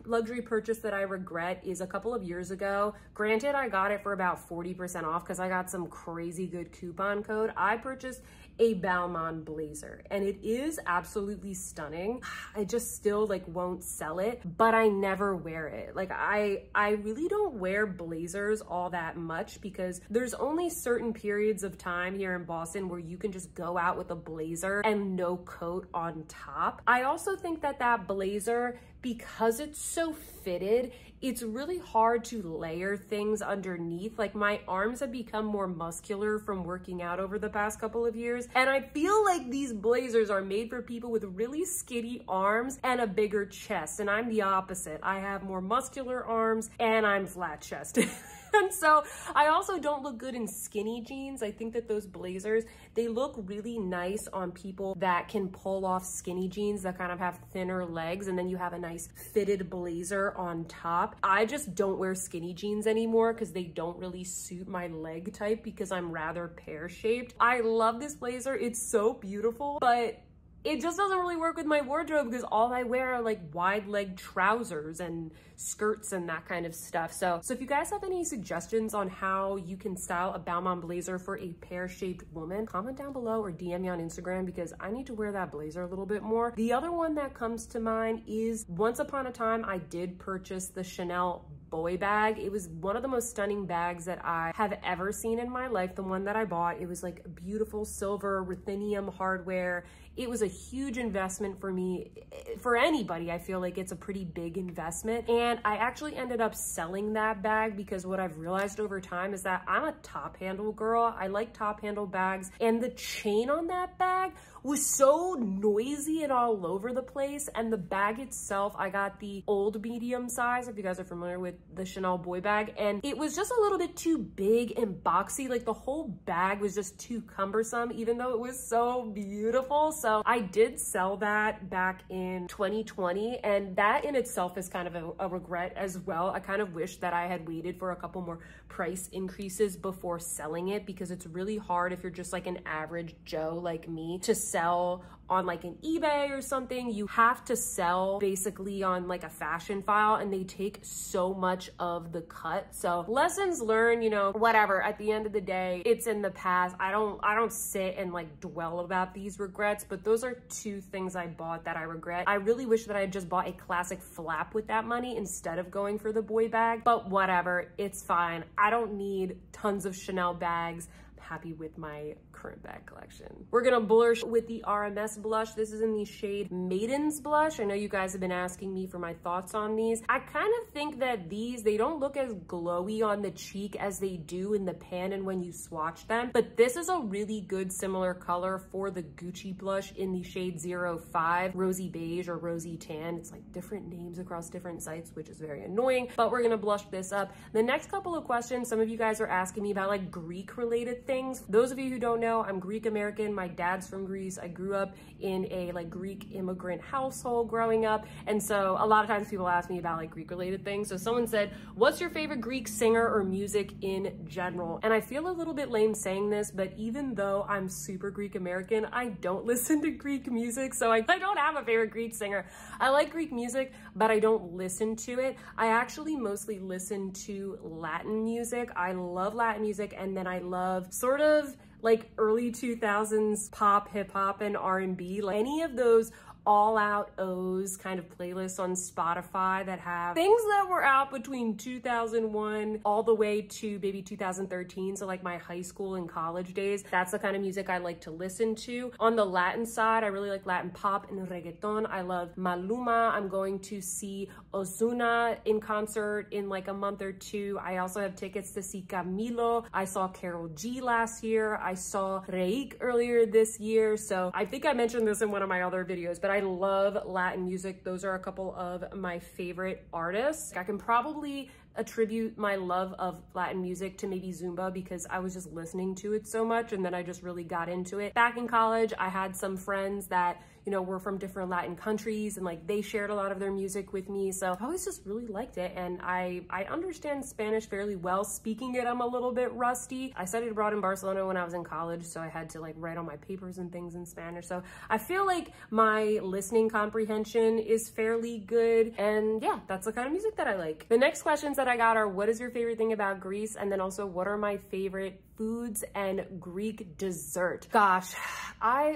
luxury purchase that I regret is a couple of years ago. Granted, I got it for about 40% off because I got some crazy good coupon code. I purchased a Balmain blazer and it is absolutely stunning. I just still like won't sell it, but I never wear it. Like I really don't wear blazers all that much because there's only certain periods of time here in Boston where you can just go out with a blazer and no coat on top. I also think that that blazer, because it's so fitted, it's really hard to layer things underneath. Like my arms have become more muscular from working out over the past couple of years. And I feel like these blazers are made for people with really skinny arms and a bigger chest. And I'm the opposite. I have more muscular arms and I'm flat chested. And so I also don't look good in skinny jeans. I think that those blazers, they look really nice on people that can pull off skinny jeans that kind of have thinner legs, and then you have a nice fitted blazer on top. I just don't wear skinny jeans anymore because they don't really suit my leg type because I'm rather pear-shaped. I love this blazer. It's so beautiful, but it just doesn't really work with my wardrobe because all I wear are like wide leg trousers and skirts and that kind of stuff. So if you guys have any suggestions on how you can style a Balmain blazer for a pear-shaped woman, comment down below or DM me on Instagram because I need to wear that blazer a little bit more. The other one that comes to mind is once upon a time, I did purchase the Chanel boy bag. It was one of the most stunning bags that I have ever seen in my life. The one that I bought, it was like beautiful silver ruthenium hardware. It was a huge investment for me. For anybody, I feel like it's a pretty big investment. And I actually ended up selling that bag because what I've realized over time is that I'm a top handle girl. I like top handle bags. And the chain on that bag was so noisy and all over the place. And the bag itself, I got the old medium size, if you guys are familiar with the Chanel boy bag. And it was just a little bit too big and boxy. Like the whole bag was just too cumbersome, even though it was so beautiful. So I did sell that back in 2020. And that in itself is kind of a regret as well. I kind of wish that I had waited for a couple more price increases before selling it because it's really hard if you're just like an average Joe like me to sell on like an eBay or something. You have to sell basically on like a fashion file and they take so much of the cut. So lessons learned, you know, whatever. At the end of the day, it's in the past. I don't sit and like dwell about these regrets, but those are two things I bought that I regret. I really wish that I had just bought a classic flap with that money instead of going for the boy bag, but whatever, it's fine. I don't need tons of Chanel bags. Happy with my current bag collection. We're gonna blush with the RMS blush. This is in the shade Maiden's Blush. I know you guys have been asking me for my thoughts on these. I kind of think that they don't look as glowy on the cheek as they do in the pan and when you swatch them, but this is a really good similar color for the Gucci blush in the shade 05, Rosy Beige or Rosy Tan. It's like different names across different sites, which is very annoying, but we're gonna blush this up. The next couple of questions, some of you guys are asking me about like Greek related things. Those of you who don't know, I'm Greek American. My dad's from Greece. I grew up in a like Greek immigrant household growing up. And so a lot of times people ask me about like Greek related things. So someone said, what's your favorite Greek singer or music in general? And I feel a little bit lame saying this, but even though I'm super Greek American, I don't listen to Greek music. So I don't have a favorite Greek singer. I like Greek music, but I don't listen to it. I actually mostly listen to Latin music. I love Latin music. And then I love sort of like early 2000s pop, hip hop, and R&B. Like any of those all out O's kind of playlists on Spotify that have things that were out between 2001 all the way to maybe 2013. So like my high school and college days, that's the kind of music I like to listen to. On the Latin side, I really like Latin pop and reggaeton. I love Maluma. I'm going to see Ozuna in concert in like a month or two. I also have tickets to see Camilo. I saw Karol G last year. I saw Reik earlier this year. So I think I mentioned this in one of my other videos, but I I love Latin music. Those are a couple of my favorite artists. I can probably attribute my love of Latin music to maybe Zumba because I was just listening to it so much and then I just really got into it. Back in college, I had some friends that, you know, were from different Latin countries and like they shared a lot of their music with me. So I always just really liked it. And I understand Spanish fairly well. Speaking it, I'm a little bit rusty. I studied abroad in Barcelona when I was in college, so I had to like write all my papers and things in Spanish. So I feel like my listening comprehension is fairly good. And yeah, that's the kind of music that I like. The next questions that I got are, what is your favorite thing about Greece? And then also, what are my favorite foods and Greek dessert? Gosh,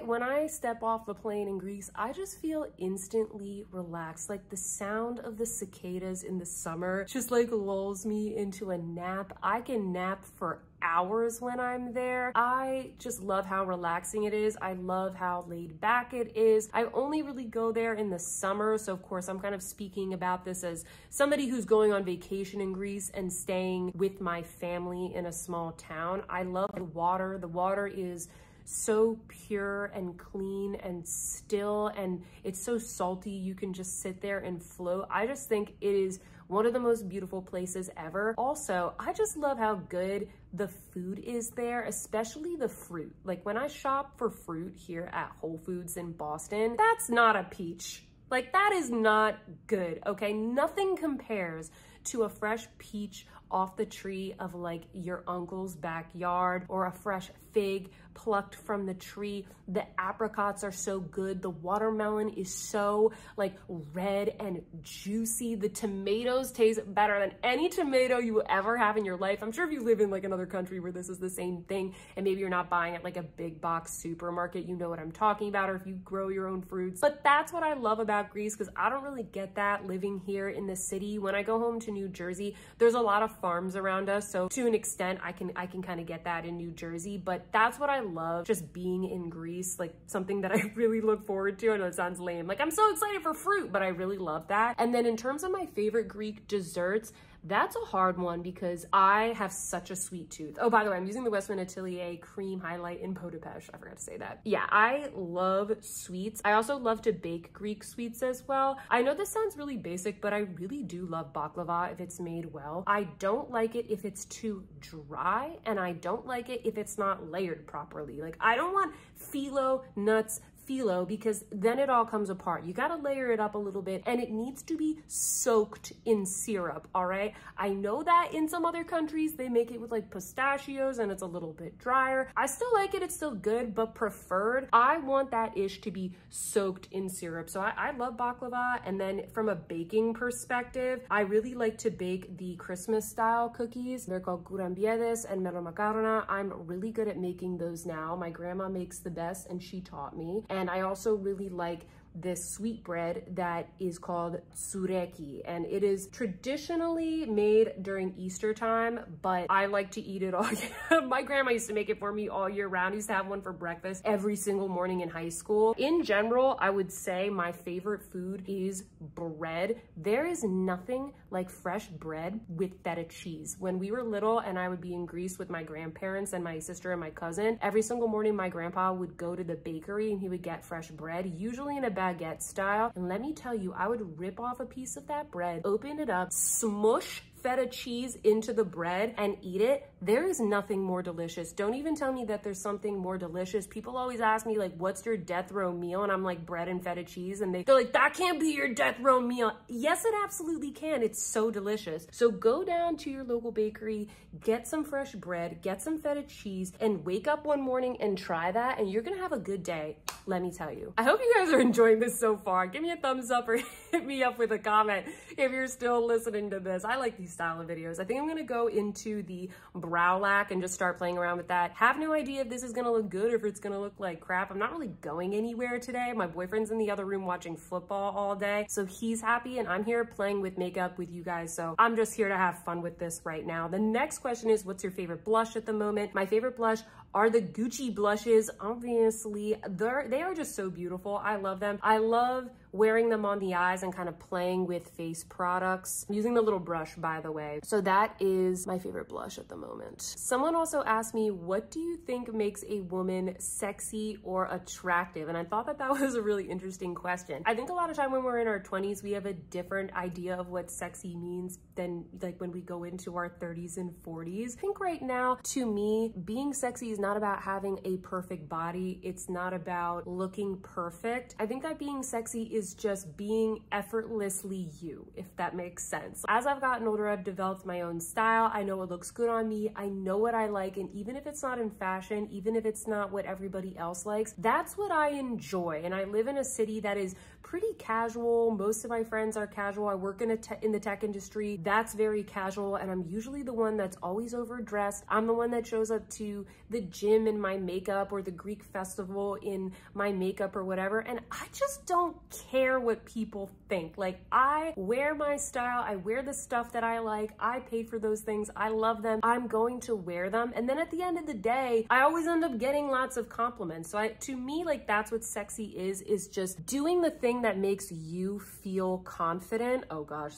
when I step off the plane in Greece, I just feel instantly relaxed. Like the sound of the cicadas in the summer just like lulls me into a nap. I can nap for hours when I'm there. I just love how relaxing it is. I love how laid back it is. I only really go there in the summer. So of course I'm kind of speaking about this as somebody who's going on vacation in Greece and staying with my family in a small town. I love the water. The water is so pure and clean and still, and it's so salty you can just sit there and float. I just think it is one of the most beautiful places ever. Also, I just love how good the food is there, especially the fruit. Like when I shop for fruit here at Whole Foods in Boston, that's not a peach. Like that is not good, okay? Nothing compares to a fresh peach off the tree of like your uncle's backyard, or a fresh fig plucked from the tree. The apricots are so good. The watermelon is so like red and juicy. The tomatoes taste better than any tomato you will ever have in your life. I'm sure if you live in like another country where this is the same thing and maybe you're not buying at like a big box supermarket, you know what I'm talking about, or if you grow your own fruits. But that's what I love about Greece, because I don't really get that living here in the city. When I go home to New Jersey, there's a lot of farms around us, so to an extent I can kind of get that in New Jersey. But that's what I love, just being in Greece, like something that I really look forward to. I know it sounds lame, like I'm so excited for fruit, but I really love that. And then in terms of my favorite Greek desserts, that's a hard one because I have such a sweet tooth. Oh, by the way, I'm using the Westman Atelier cream highlight in Budapest. I forgot to say that. Yeah, I love sweets. I also love to bake Greek sweets as well. I know this sounds really basic, but I really do love baklava if it's made well. I don't like it if it's too dry, and I don't like it if it's not layered properly. Like I don't want phyllo nuts phyllo, because then it all comes apart. You gotta layer it up a little bit, and it needs to be soaked in syrup, all right? I know that in some other countries, they make it with like pistachios and it's a little bit drier. I still like it, it's still good, but preferred, I want that ish to be soaked in syrup. So I love baklava. And then from a baking perspective, I really like to bake the Christmas style cookies. They're called kurambiedes and melomakarona. I'm really good at making those now. My grandma makes the best and she taught me. And I also really like this sweet bread that is called tsureki, and it is traditionally made during Easter time, but I like to eat it all year. My grandma used to make it for me all year round. I used to have one for breakfast every single morning in high school. In general, I would say my favorite food is bread. There is nothing like fresh bread with feta cheese. When we were little and I would be in Greece with my grandparents and my sister and my cousin, every single morning my grandpa would go to the bakery and he would get fresh bread, usually in a baguette style. And let me tell you, I would rip off a piece of that bread, open it up, smush feta cheese into the bread and eat it. There is nothing more delicious. Don't even tell me that there's something more delicious. People always ask me like, what's your death row meal? And I'm like, bread and feta cheese. And they're like, that can't be your death row meal. Yes, it absolutely can. It's so delicious. So go down to your local bakery, get some fresh bread, get some feta cheese, and wake up one morning and try that. And you're gonna have a good day, let me tell you. I hope you guys are enjoying this so far. Give me a thumbs up or hit me up with a comment if you're still listening to this. I like these style of videos. I think I'm gonna go into the brow lac and just start playing around with that. Have no idea if this is gonna look good or if it's gonna look like crap. I'm not really going anywhere today. My boyfriend's in the other room watching football all day, so he's happy, and I'm here playing with makeup with you guys, so I'm just here to have fun with this right now. The next question is, what's your favorite blush at the moment? My favorite blush are the Gucci blushes. Obviously, they are just so beautiful. I love them. I love wearing them on the eyes and kind of playing with face products. I'm using the little brush, by the way. So that is my favorite blush at the moment. Someone also asked me, what do you think makes a woman sexy or attractive? And I thought that that was a really interesting question. I think a lot of time when we're in our 20s, we have a different idea of what sexy means than like when we go into our 30s and 40s. I think right now, to me, being sexy is not about having a perfect body. It's not about looking perfect. I think that being sexy is just being effortlessly you, if that makes sense. As I've gotten older, I've developed my own style. I know what looks good on me. I know what I like. And even if it's not in fashion, even if it's not what everybody else likes, that's what I enjoy. And I live in a city that is pretty casual. Most of my friends are casual. I work in the tech industry. That's very casual. And I'm usually the one that's always overdressed. I'm the one that shows up to the gym in my makeup or the Greek festival in my makeup or whatever. And I just don't care what people think. Like, I wear my style. I wear the stuff that I like. I paid for those things. I love them. I'm going to wear them. And then at the end of the day, I always end up getting lots of compliments. So to me, like, that's what sexy is just doing the thing that makes you feel confident. Oh gosh,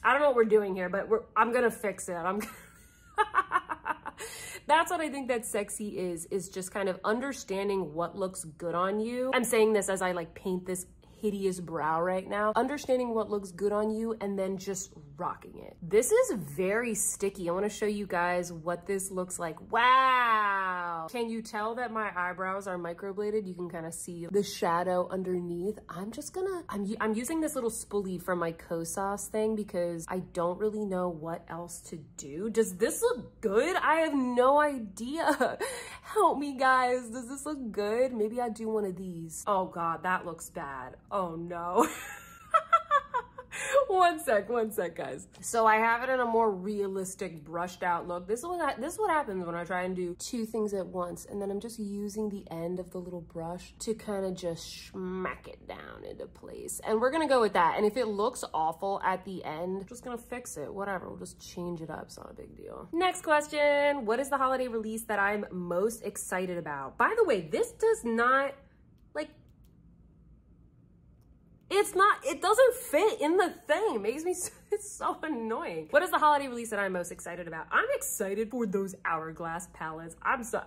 I don't know what we're doing here, but I'm gonna fix it. That's what I think that sexy is just kind of understanding what looks good on you. I'm saying this as I like paint this hideous brow right now. Understanding what looks good on you and then just rocking it. This is very sticky. I want to show you guys what this looks like. Wow. Can you tell that my eyebrows are microbladed? You can kind of see the shadow underneath. I'm using this little spoolie from my Kosas thing because I don't really know what else to do. Does this look good? I have no idea. Help me, guys. Does this look good? Maybe I do one of these. Oh God, that looks bad. Oh no. One sec, guys. So I have it in a more realistic, brushed out look. This is what happens when I try and do two things at once. And then I'm just using the end of the little brush to kind of just smack it down into place. And we're gonna go with that. And if it looks awful at the end, I'm just gonna fix it. Whatever, we'll just change it up. It's not a big deal. Next question. What is the holiday release that I'm most excited about? By the way, this does not, like, it doesn't fit in the thing. It makes me, it's so annoying. What is the holiday release that I'm most excited about? I'm excited for those Hourglass palettes.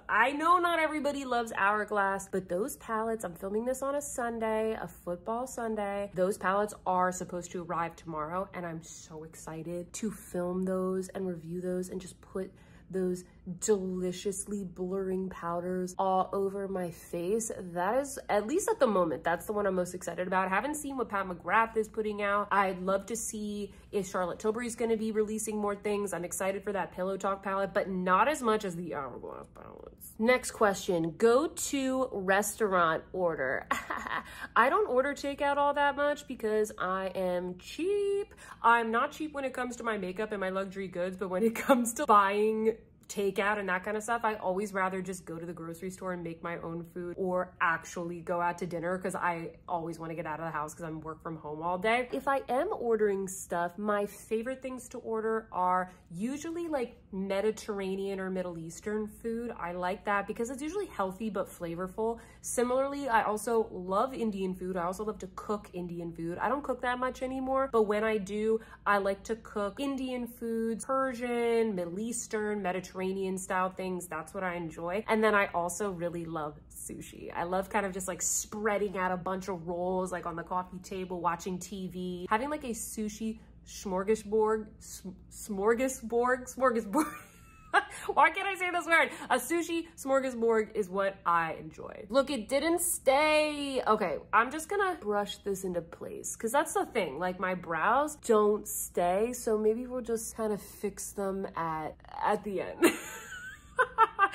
I know not everybody loves Hourglass, but those palettes, I'm filming this on a Sunday, a football Sunday. Those palettes are supposed to arrive tomorrow, and I'm so excited to film those and review those and just put those deliciously blurring powders all over my face. That is, at least at the moment, that's the one I'm most excited about. I haven't seen what Pat McGrath is putting out. I'd love to see if Charlotte Tilbury is going to be releasing more things. I'm excited for that Pillow Talk palette, but not as much as the Hourglass palettes. Next question, go to restaurant order. I don't order takeout all that much because I am cheap. I'm not cheap when it comes to my makeup and my luxury goods, but when it comes to buying takeout and that kind of stuff, I always rather just go to the grocery store and make my own food or actually go out to dinner because I always want to get out of the house because I'm work from home all day. If I am ordering stuff, my favorite things to order are usually like Mediterranean or Middle Eastern food. I like that because it's usually healthy but flavorful. Similarly, I also love Indian food. I also love to cook Indian food. I don't cook that much anymore, but when I do, I like to cook Indian foods, Persian, Middle Eastern, Mediterranean style things. That's what I enjoy. And then I also really love sushi. I love kind of just like spreading out a bunch of rolls like on the coffee table, watching TV, having like a sushi smorgasbord. Why can't I say this word? A sushi smorgasbord is what I enjoy. Look, it didn't stay. Okay, I'm just gonna brush this into place because that's the thing. Like, my brows don't stay, so maybe we'll just kind of fix them at the end.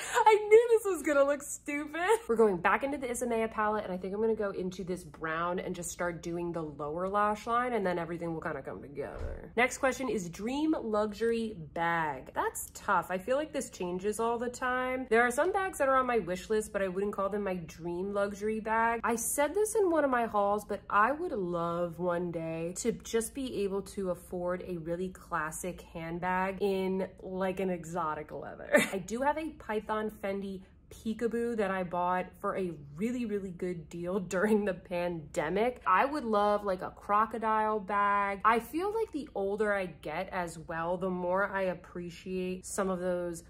I knew this was gonna look stupid. We're going back into the Isamaya palette, and I think I'm gonna go into this brown and just start doing the lower lash line, and then everything will kind of come together. Next question is dream luxury bag. That's tough. I feel like this changes all the time. There are some bags that are on my wish list, but I wouldn't call them my dream luxury bag. I said this in one of my hauls, but I would love one day to just be able to afford a really classic handbag in like an exotic leather. I do have a Python Fendi peekaboo that I bought for a really, really good deal during the pandemic. I would love like a crocodile bag. I feel like the older I get as well, the more I appreciate some of those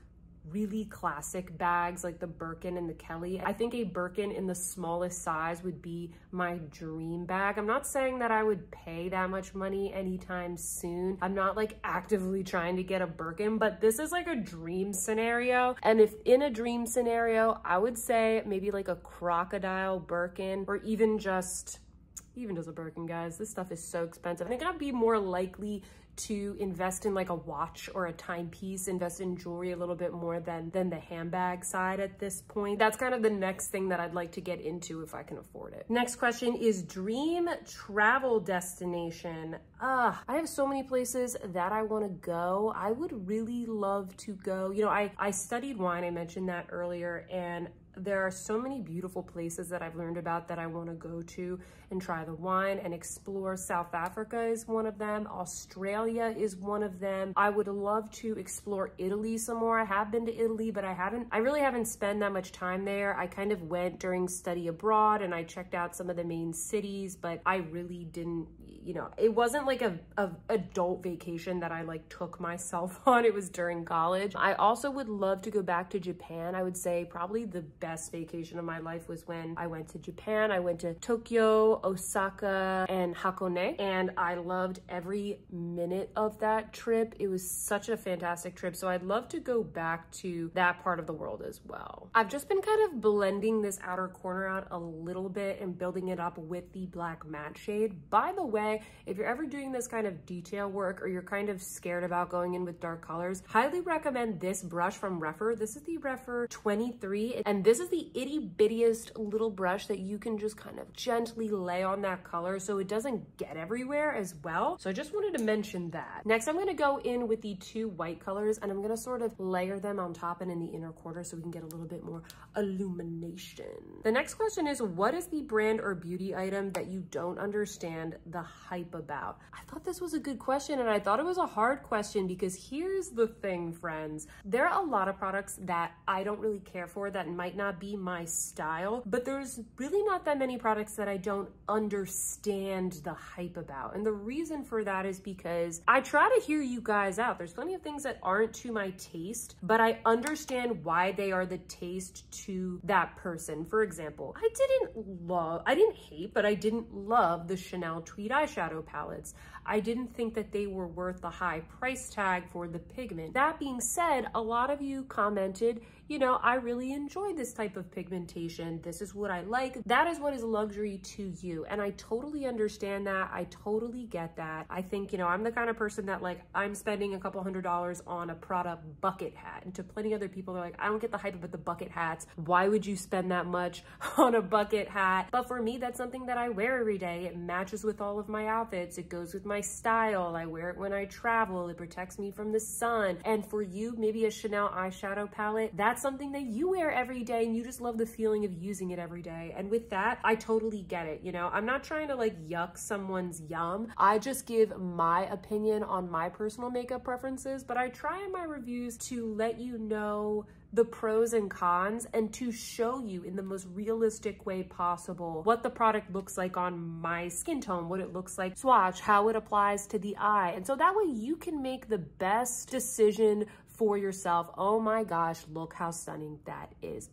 really classic bags like the Birkin and the Kelly. I think a Birkin in the smallest size would be my dream bag. I'm not saying that I would pay that much money anytime soon. I'm not like actively trying to get a Birkin, but this is like a dream scenario. And if in a dream scenario, I would say maybe like a crocodile Birkin, or even just a Birkin, guys. This stuff is so expensive. I think I'd be more likely to invest in like a watch or a timepiece, invest in jewelry a little bit more than the handbag side at this point. That's kind of the next thing that I'd like to get into if I can afford it. Next question is dream travel destination. I have so many places that I want to go. I would really love to go. You know, I studied wine. I mentioned that earlier, and there are so many beautiful places that I've learned about that I want to go to and try the wine and explore. South Africa is one of them. Australia is one of them. I would love to explore Italy some more. I have been to Italy, but I really haven't spent that much time there. I kind of went during study abroad and I checked out some of the main cities, but I really didn't, you know, it wasn't like a adult vacation that I like took myself on. It was during college. I also would love to go back to Japan. I would say probably the best vacation of my life was when I went to Japan. I went to Tokyo, Osaka, and Hakone, and I loved every minute of that trip. It was such a fantastic trip. So I'd love to go back to that part of the world as well. I've just been kind of blending this outer corner out a little bit and building it up with the black matte shade. By the way, if you're ever doing this kind of detail work or you're kind of scared about going in with dark colors, highly recommend this brush from Refer. This is the Refer 23, and this is the itty bittiest little brush that you can just kind of gently lay on that color so it doesn't get everywhere as well. So I just wanted to mention that. Next, I'm gonna go in with the two white colors and I'm gonna sort of layer them on top and in the inner quarter so we can get a little bit more illumination. The next question is, what is the brand or beauty item that you don't understand the hype about? I thought this was a good question, and I thought it was a hard question because here's the thing, friends. There are a lot of products that I don't really care for that might not be my style, but there's really not that many products that I don't understand the hype about. And the reason for that is because I try to hear you guys out. There's plenty of things that aren't to my taste, but I understand why they are the taste to that person. For example, I didn't hate, but I didn't love the Chanel Tweed eyeshadow palettes. I didn't think that they were worth the high price tag for the pigment. That being said, a lot of you commented, you know, I really enjoy this type of pigmentation. This is what I like. That is what is luxury to you. And I totally understand that. I totally get that. I think, you know, I'm the kind of person that like, I'm spending a couple $100s on a Prada bucket hat. And to plenty other people, they're like, I don't get the hype about the bucket hats. Why would you spend that much on a bucket hat? But for me, that's something that I wear every day. It matches with all of my outfits. It goes with my style. I wear it when I travel. It protects me from the sun. And for you, maybe a Chanel eyeshadow palette, that's something that you wear every day and you just love the feeling of using it every day. And with that, I totally get it. You know, I'm not trying to like yuck someone's yum. I just give my opinion on my personal makeup preferences, but I try in my reviews to let you know the pros and cons and to show you in the most realistic way possible what the product looks like on my skin tone, what it looks like swatch, how it applies to the eye. And so that way you can make the best decision for yourself. Oh my gosh, look how stunning that is.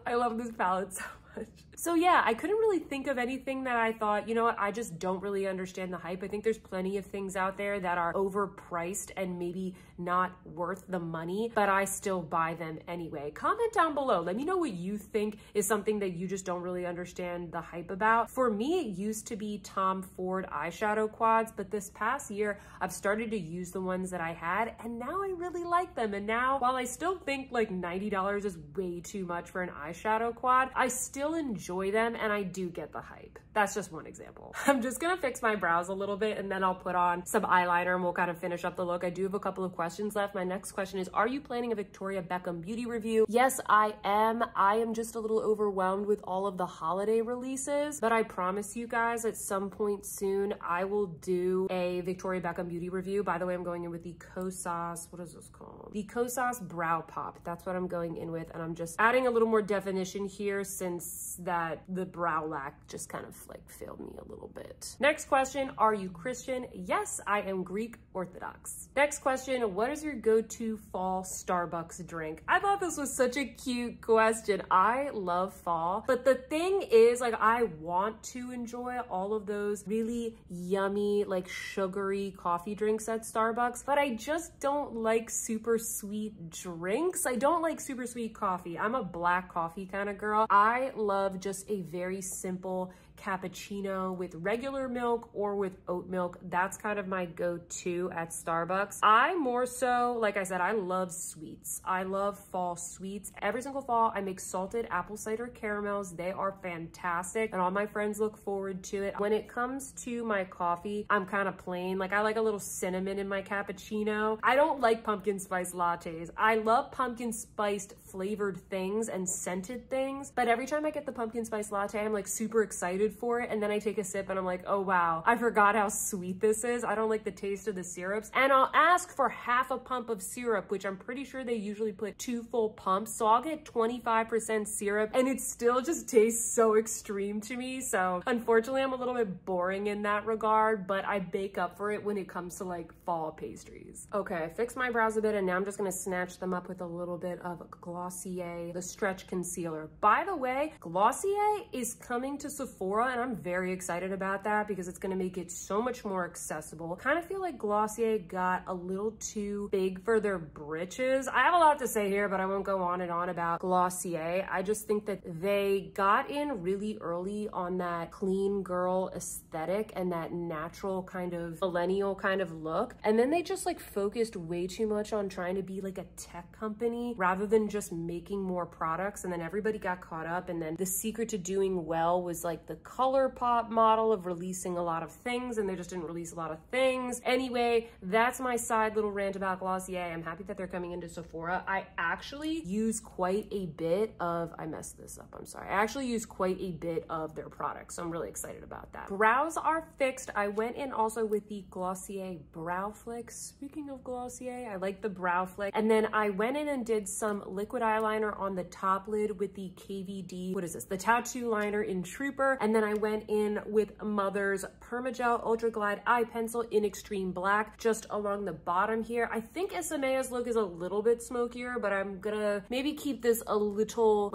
I love this palette so much. So yeah, I couldn't really think of anything that I thought, you know what, I just don't really understand the hype. I think there's plenty of things out there that are overpriced and maybe not worth the money, but I still buy them anyway. Comment down below. Let me know what you think is something that you just don't really understand the hype about. For me, it used to be Tom Ford eyeshadow quads, but this past year, I've started to use the ones that I had, and now I really like them. And now, while I still think like $90 is way too much for an eyeshadow quad, I still still enjoy them and I do get the hype. That's just one example. I'm just gonna fix my brows a little bit and then I'll put on some eyeliner and we'll kind of finish up the look. I do have a couple of questions left. My next question is, are you planning a Victoria Beckham beauty review? Yes, I am. I am just a little overwhelmed with all of the holiday releases, but I promise you guys at some point soon, I will do a Victoria Beckham beauty review. By the way, I'm going in with the Kosas, what is this called? The Kosas Brow Pop. That's what I'm going in with. And I'm just adding a little more definition here since the brow lack just kind of like failed me a little bit. Next question, are you Christian? Yes, I am Greek Orthodox. Next question, what is your go-to fall Starbucks drink? I thought this was such a cute question. I love fall, but the thing is, like, I want to enjoy all of those really yummy, like sugary coffee drinks at Starbucks, but I just don't like super sweet drinks. I don't like super sweet coffee. I'm a black coffee kind of girl. I love just a very simple cappuccino with regular milk or with oat milk. That's kind of my go-to at Starbucks. I more so, like I said, I love sweets. I love fall sweets. Every single fall, I make salted apple cider caramels. They are fantastic and all my friends look forward to it. When it comes to my coffee, I'm kind of plain. Like, I like a little cinnamon in my cappuccino. I don't like pumpkin spice lattes. I love pumpkin spiced flavored things and scented things, but every time I get the pumpkin spice latte, I'm like super excited for it, and then I take a sip and I'm like, oh wow, I forgot how sweet this is. I don't like the taste of the syrups, and I'll ask for half a pump of syrup, which I'm pretty sure they usually put 2 full pumps, so I'll get 25% syrup and it still just tastes so extreme to me. So unfortunately, I'm a little bit boring in that regard, but I bake up for it when it comes to like fall pastries. Okay, I fixed my brows a bit and now I'm just gonna snatch them up with a little bit of Glossier, the stretch concealer. By the way, Glossier is coming to Sephora and I'm very excited about that because it's gonna make it so much more accessible. Kind of feel like Glossier got a little too big for their britches. I have a lot to say here, but I won't go on and on about Glossier. I just think that they got in really early on that clean girl aesthetic and that natural kind of millennial kind of look. And then they just like focused way too much on trying to be like a tech company rather than just making more products. And then everybody got caught up. And then the secret to doing well was like the ColourPop model of releasing a lot of things, and they just didn't release a lot of things. Anyway, that's my side little rant about Glossier. I'm happy that they're coming into Sephora. I actually use quite a bit of, I messed this up, I'm sorry. I actually use quite a bit of their products, so I'm really excited about that. Brows are fixed. I went in also with the Glossier Brow Flick. Speaking of Glossier, I like the Brow Flick. And then I went in and did some liquid eyeliner on the top lid with the KVD, what is this? The Tattoo Liner in Trooper. And then I went in with Mother's Permagel Ultra Glide Eye Pencil in Extreme Black, just along the bottom here. I think Isamaya's look is a little bit smokier, but I'm gonna maybe keep this a little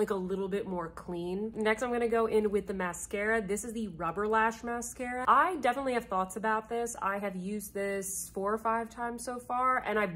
bit more clean. Next, I'm gonna go in with the mascara. This is the Rubber Lash Mascara. I definitely have thoughts about this. I have used this 4 or 5 times so far, and I've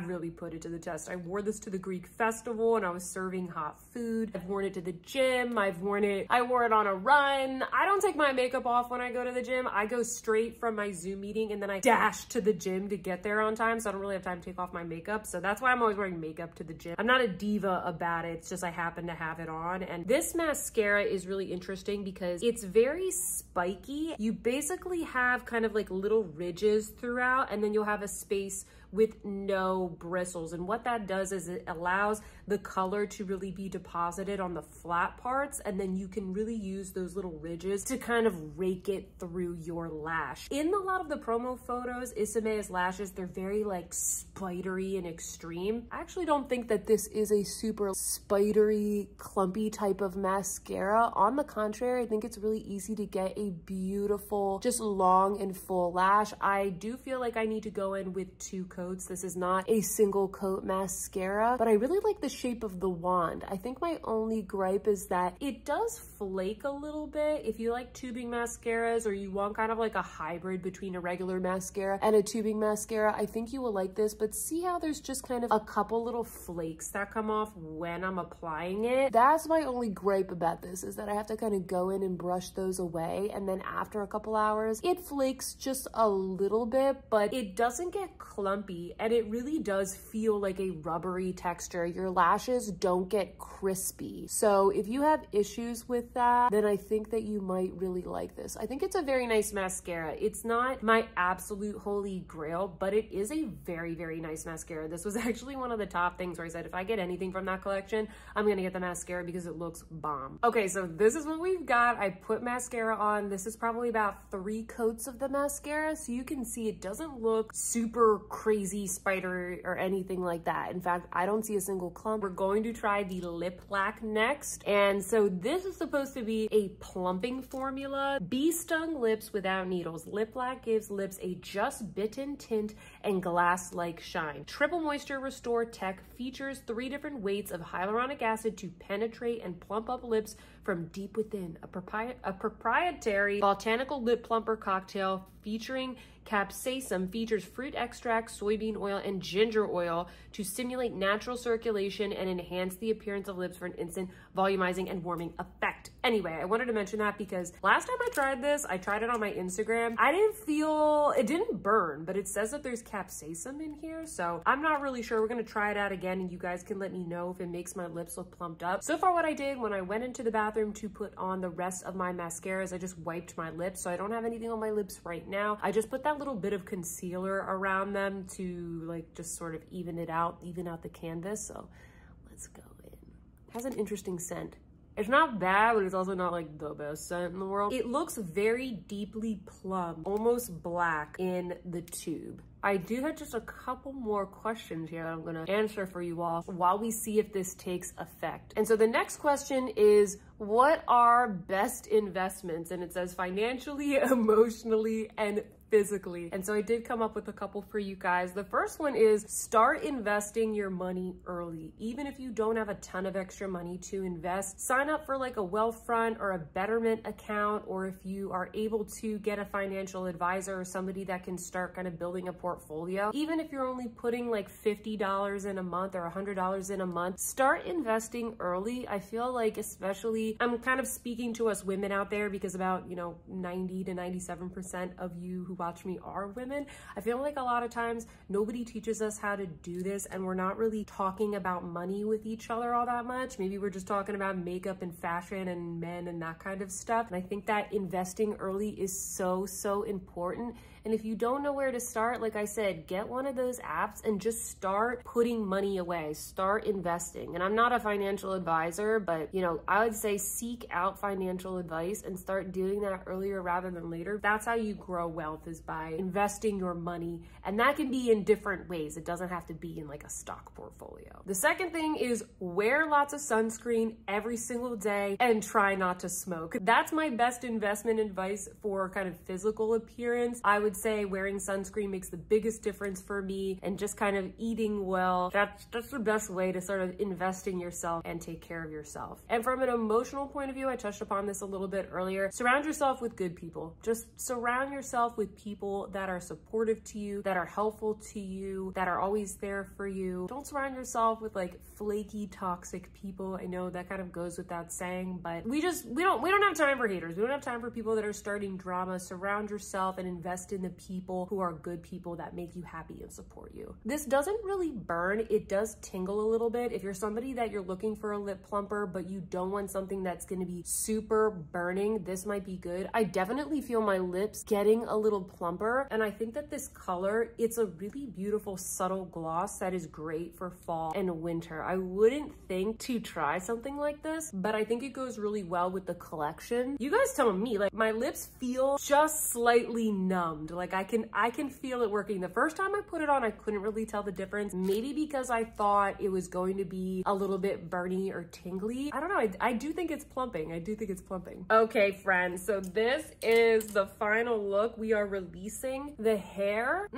really put it to the test. I wore this to the Greek festival and I was serving hot food. I've worn it to the gym. I wore it on a run. I don't take my makeup off when I go to the gym. I go straight from my Zoom meeting and then I dash to the gym to get there on time, so I don't really have time to take off my makeup. So that's why I'm always wearing makeup to the gym. I'm not a diva about it. It's just I happen to have it on. And this mascara is really interesting because it's very spiky. You basically have kind of like little ridges throughout, and then you'll have a space with no bristles. And what that does is it allows the color to really be deposited on the flat parts, and then you can really use those little ridges to kind of rake it through your lash. In a lot of the promo photos, Isamaya's lashes, they're very like spidery and extreme. I actually don't think that this is a super spidery, clumpy type of mascara. On the contrary, I think it's really easy to get a beautiful, just long and full lash. I do feel like I need to go in with 2 coats. This is not a single coat mascara, but I really like the shape of the wand. I think my only gripe is that it does flake a little bit. If you like tubing mascaras or you want kind of like a hybrid between a regular mascara and a tubing mascara, I think you will like this, but see how there's just kind of a couple little flakes that come off when I'm applying it? That's my only gripe about this, is that I have to kind of go in and brush those away, and then after a couple hours, it flakes just a little bit, but it doesn't get clumpy snappy, and it really does feel like a rubbery texture. Your lashes don't get crispy. So if you have issues with that, then I think that you might really like this. I think it's a very nice mascara. It's not my absolute holy grail, but it is a very, very nice mascara. This was actually one of the top things where I said, if I get anything from that collection, I'm gonna get the mascara because it looks bomb. Okay, so this is what we've got. I put mascara on. This is probably about 3 coats of the mascara, so you can see it doesn't look super crazy spider or anything like that. In fact, I don't see a single clump. We're going to try the lip lac next. And so this is supposed to be a plumping formula. Bee stung lips without needles. Lip lac gives lips a just bitten tint and glass-like shine. Triple moisture restore tech features 3 different weights of hyaluronic acid to penetrate and plump up lips from deep within. A proprietary botanical lip plumper cocktail featuring capsaicin features fruit extract, soybean oil, and ginger oil to stimulate natural circulation and enhance the appearance of lips for an instant volumizing and warming effect. Anyway, I wanted to mention that because last time I tried this, I tried it on my Instagram. I didn't feel, it didn't burn, but it says that there's capsaicin in here, so I'm not really sure. We're gonna try it out again, and you guys can let me know if it makes my lips look plumped up. So far, what I did when I went into the bathroom to put on the rest of my mascaras, I just wiped my lips, so I don't have anything on my lips right now. I just put that little bit of concealer around them to like just sort of even out the canvas. So let's go in. It has an interesting scent. It's not bad, but it's also not like the best scent in the world. It looks very deeply plum, almost black in the tube. I do have just a couple more questions here that I'm gonna answer for you all while we see if this takes effect. And so the next question is, what are best investments? And it says financially, emotionally, and physically. And so I did come up with a couple for you guys. The first one is start investing your money early. Even if you don't have a ton of extra money to invest, sign up for like a Wealthfront or a Betterment account, or if you are able to get a financial advisor or somebody that can start kind of building a portfolio. Even if you're only putting like $50 in a month or $100 in a month, start investing early. I feel like, especially, I'm kind of speaking to us women out there because about, 90 to 97% of you who watch me are women. I feel like a lot of times nobody teaches us how to do this, and we're not really talking about money with each other all that much. Maybe we're just talking about makeup and fashion and men and that kind of stuff. And I think that investing early is so, so important. And if you don't know where to start, like I said, get one of those apps and just start putting money away, start investing. And I'm not a financial advisor, but I would say seek out financial advice and start doing that earlier rather than later. That's how you grow wealth, is by investing your money. And that can be in different ways. It doesn't have to be in like a stock portfolio. The second thing is wear lots of sunscreen every single day and try not to smoke. That's my best investment advice for kind of physical appearance. I would say wearing sunscreen makes the biggest difference for me, and just kind of eating well. That's the best way to sort of invest in yourself and take care of yourself. And from an emotional point of view, I touched upon this a little bit earlier. Surround yourself with good people. Just surround yourself with people that are supportive to you, that are helpful to you, that are always there for you. Don't surround yourself with like flaky, toxic people. I know that kind of goes without saying, but we don't have time for haters. We don't have time for people that are starting drama. Surround yourself and invest in the people who are good people that make you happy and support you. This doesn't really burn. It does tingle a little bit. If you're somebody that you're looking for a lip plumper, but you don't want something that's going to be super burning, this might be good. I definitely feel my lips getting a little plumper, and I think that this color, it's a really beautiful subtle gloss that is great for fall and winter. I wouldn't think to try something like this, but I think it goes really well with the collection. You guys tell me, like, my lips feel just slightly numbed. Like I can feel it working. The first time I put it on, I couldn't really tell the difference. Maybe because I thought it was going to be a little bit burny or tingly. I don't know. I do think it's plumping. I do think it's plumping. Okay, friends. So this is the final look. We are releasing the hair.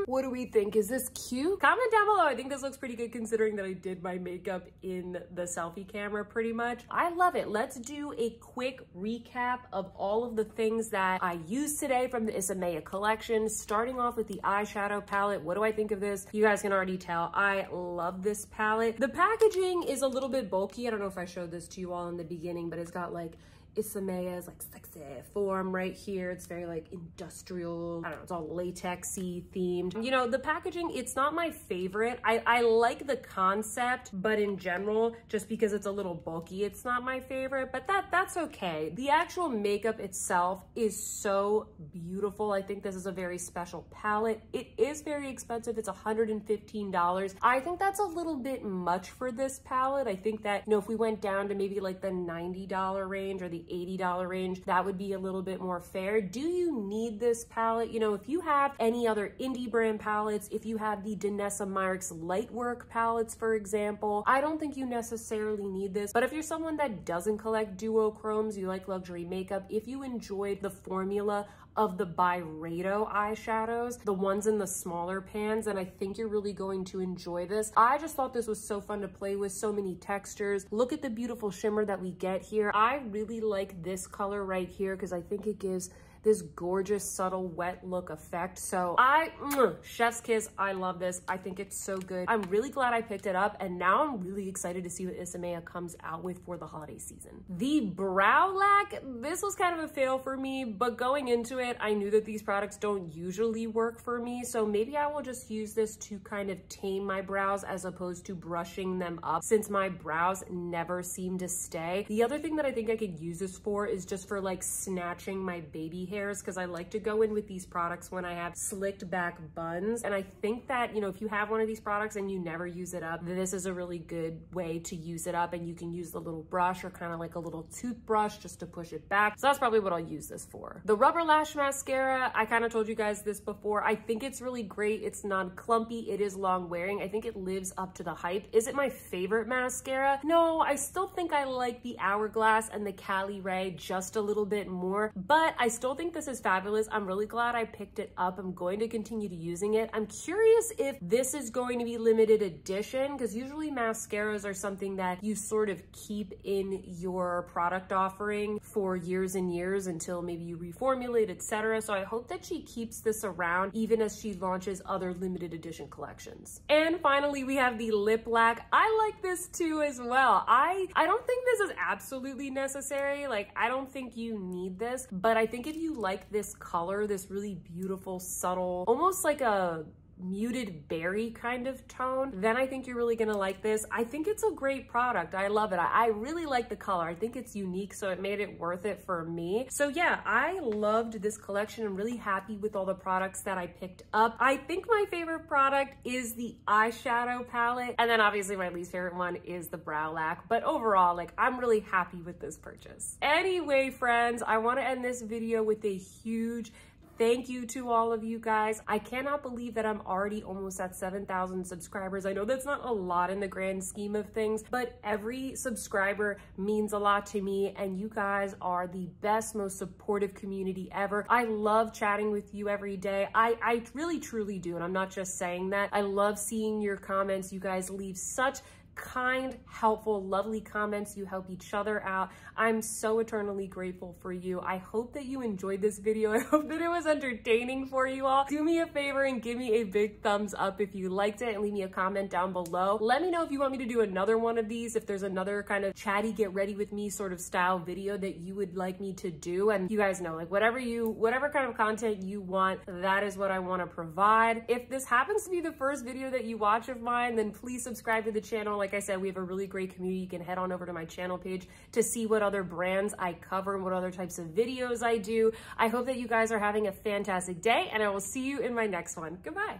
What do we think? Is this cute? Comment down below. I think this looks pretty good considering that I did my makeup in the selfie camera pretty much. I love it. Let's do a quick recap of all of the things that I used today from the Isamaya collection, starting off with the eyeshadow palette. What do I think of this? You guys can already tell I love this palette. The packaging is a little bit bulky. I don't know if I showed this to you all in the beginning, but it's got like Isamaya's like sexy form right here. It's very like industrial, I don't know, it's all latexy themed. You know, the packaging, it's not my favorite. I like the concept, but in general, just because it's a little bulky, it's not my favorite, but that's okay. The actual makeup itself is so beautiful. I think this is a very special palette. It is very expensive. It's $115. I think that's a little bit much for this palette. I think that, you know, if we went down to maybe like the $90 range or the $80 range, that would be a little bit more fair. Do you need this palette? You know, if you have any other indie brand palettes, if you have the Danessa Myricks Lightwork palettes, for example, I don't think you necessarily need this. But if you're someone that doesn't collect duochromes, you like luxury makeup, if you enjoyed the formula of the Byredo eyeshadows, the ones in the smaller pans, and I think you're really going to enjoy this. I just thought this was so fun to play with, so many textures. Look at the beautiful shimmer that we get here. I really like this color right here because I think it gives this gorgeous, subtle, wet look effect. So chef's kiss, I love this. I think it's so good. I'm really glad I picked it up, and now I'm really excited to see what Isamaya comes out with for the holiday season. The brow lac, this was kind of a fail for me, but going into it, I knew that these products don't usually work for me, so maybe I will just use this to kind of tame my brows as opposed to brushing them up, since my brows never seem to stay. The other thing that I think I could use this for is just for like snatching my baby hairs, because I like to go in with these products when I have slicked back buns. And I think that, you know, if you have one of these products and you never use it up, this is a really good way to use it up, and you can use the little brush or kind of like a little toothbrush just to push it back. So that's probably what I'll use this for. The Rubber Lash Mascara, I kind of told you guys this before. I think it's really great. It's non-clumpy. It is long wearing. I think it lives up to the hype. Is it my favorite mascara? No, I still think I like the Hourglass and the Cali Ray just a little bit more, but I still think this is fabulous. I'm really glad I picked it up. I'm going to continue to using it. I'm curious if this is going to be limited edition, because usually mascaras are something that you sort of keep in your product offering for years and years until maybe you reformulate, etc. So I hope that she keeps this around even as she launches other limited edition collections. And finally, we have the lip lac. I like this too as well. I don't think this is absolutely necessary. Like, I don't think you need this, but I think if you like this color, this really beautiful, subtle, almost like a muted berry kind of tone, then I think you're really gonna like this. I think it's a great product. I love it. I really like the color. I think it's unique, so it made it worth it for me. So yeah, I loved this collection. I'm really happy with all the products that I picked up. I think my favorite product is the eyeshadow palette, and then obviously my least favorite one is the brow lac, but overall, like, I'm really happy with this purchase. Anyway, friends, I want to end this video with a huge thank you to all of you guys. I cannot believe that I'm already almost at 7,000 subscribers. I know that's not a lot in the grand scheme of things, but every subscriber means a lot to me, and you guys are the best, most supportive community ever. I love chatting with you every day. I really, truly do, and I'm not just saying that. I love seeing your comments. You guys leave such kind, helpful, lovely comments. You help each other out. I'm so eternally grateful for you. I hope that you enjoyed this video. I hope that it was entertaining for you all. Do me a favor and give me a big thumbs up if you liked it, and leave me a comment down below. Let me know if you want me to do another one of these, if there's another kind of chatty get ready with me sort of style video that you would like me to do. And you guys know, like, whatever kind of content you want, that is what I want to provide. If this happens to be the first video that you watch of mine, then please subscribe to the channel. Like I said, we have a really great community. You can head on over to my channel page to see what other brands I cover and what other types of videos I do. I hope that you guys are having a fantastic day, and I will see you in my next one. Goodbye.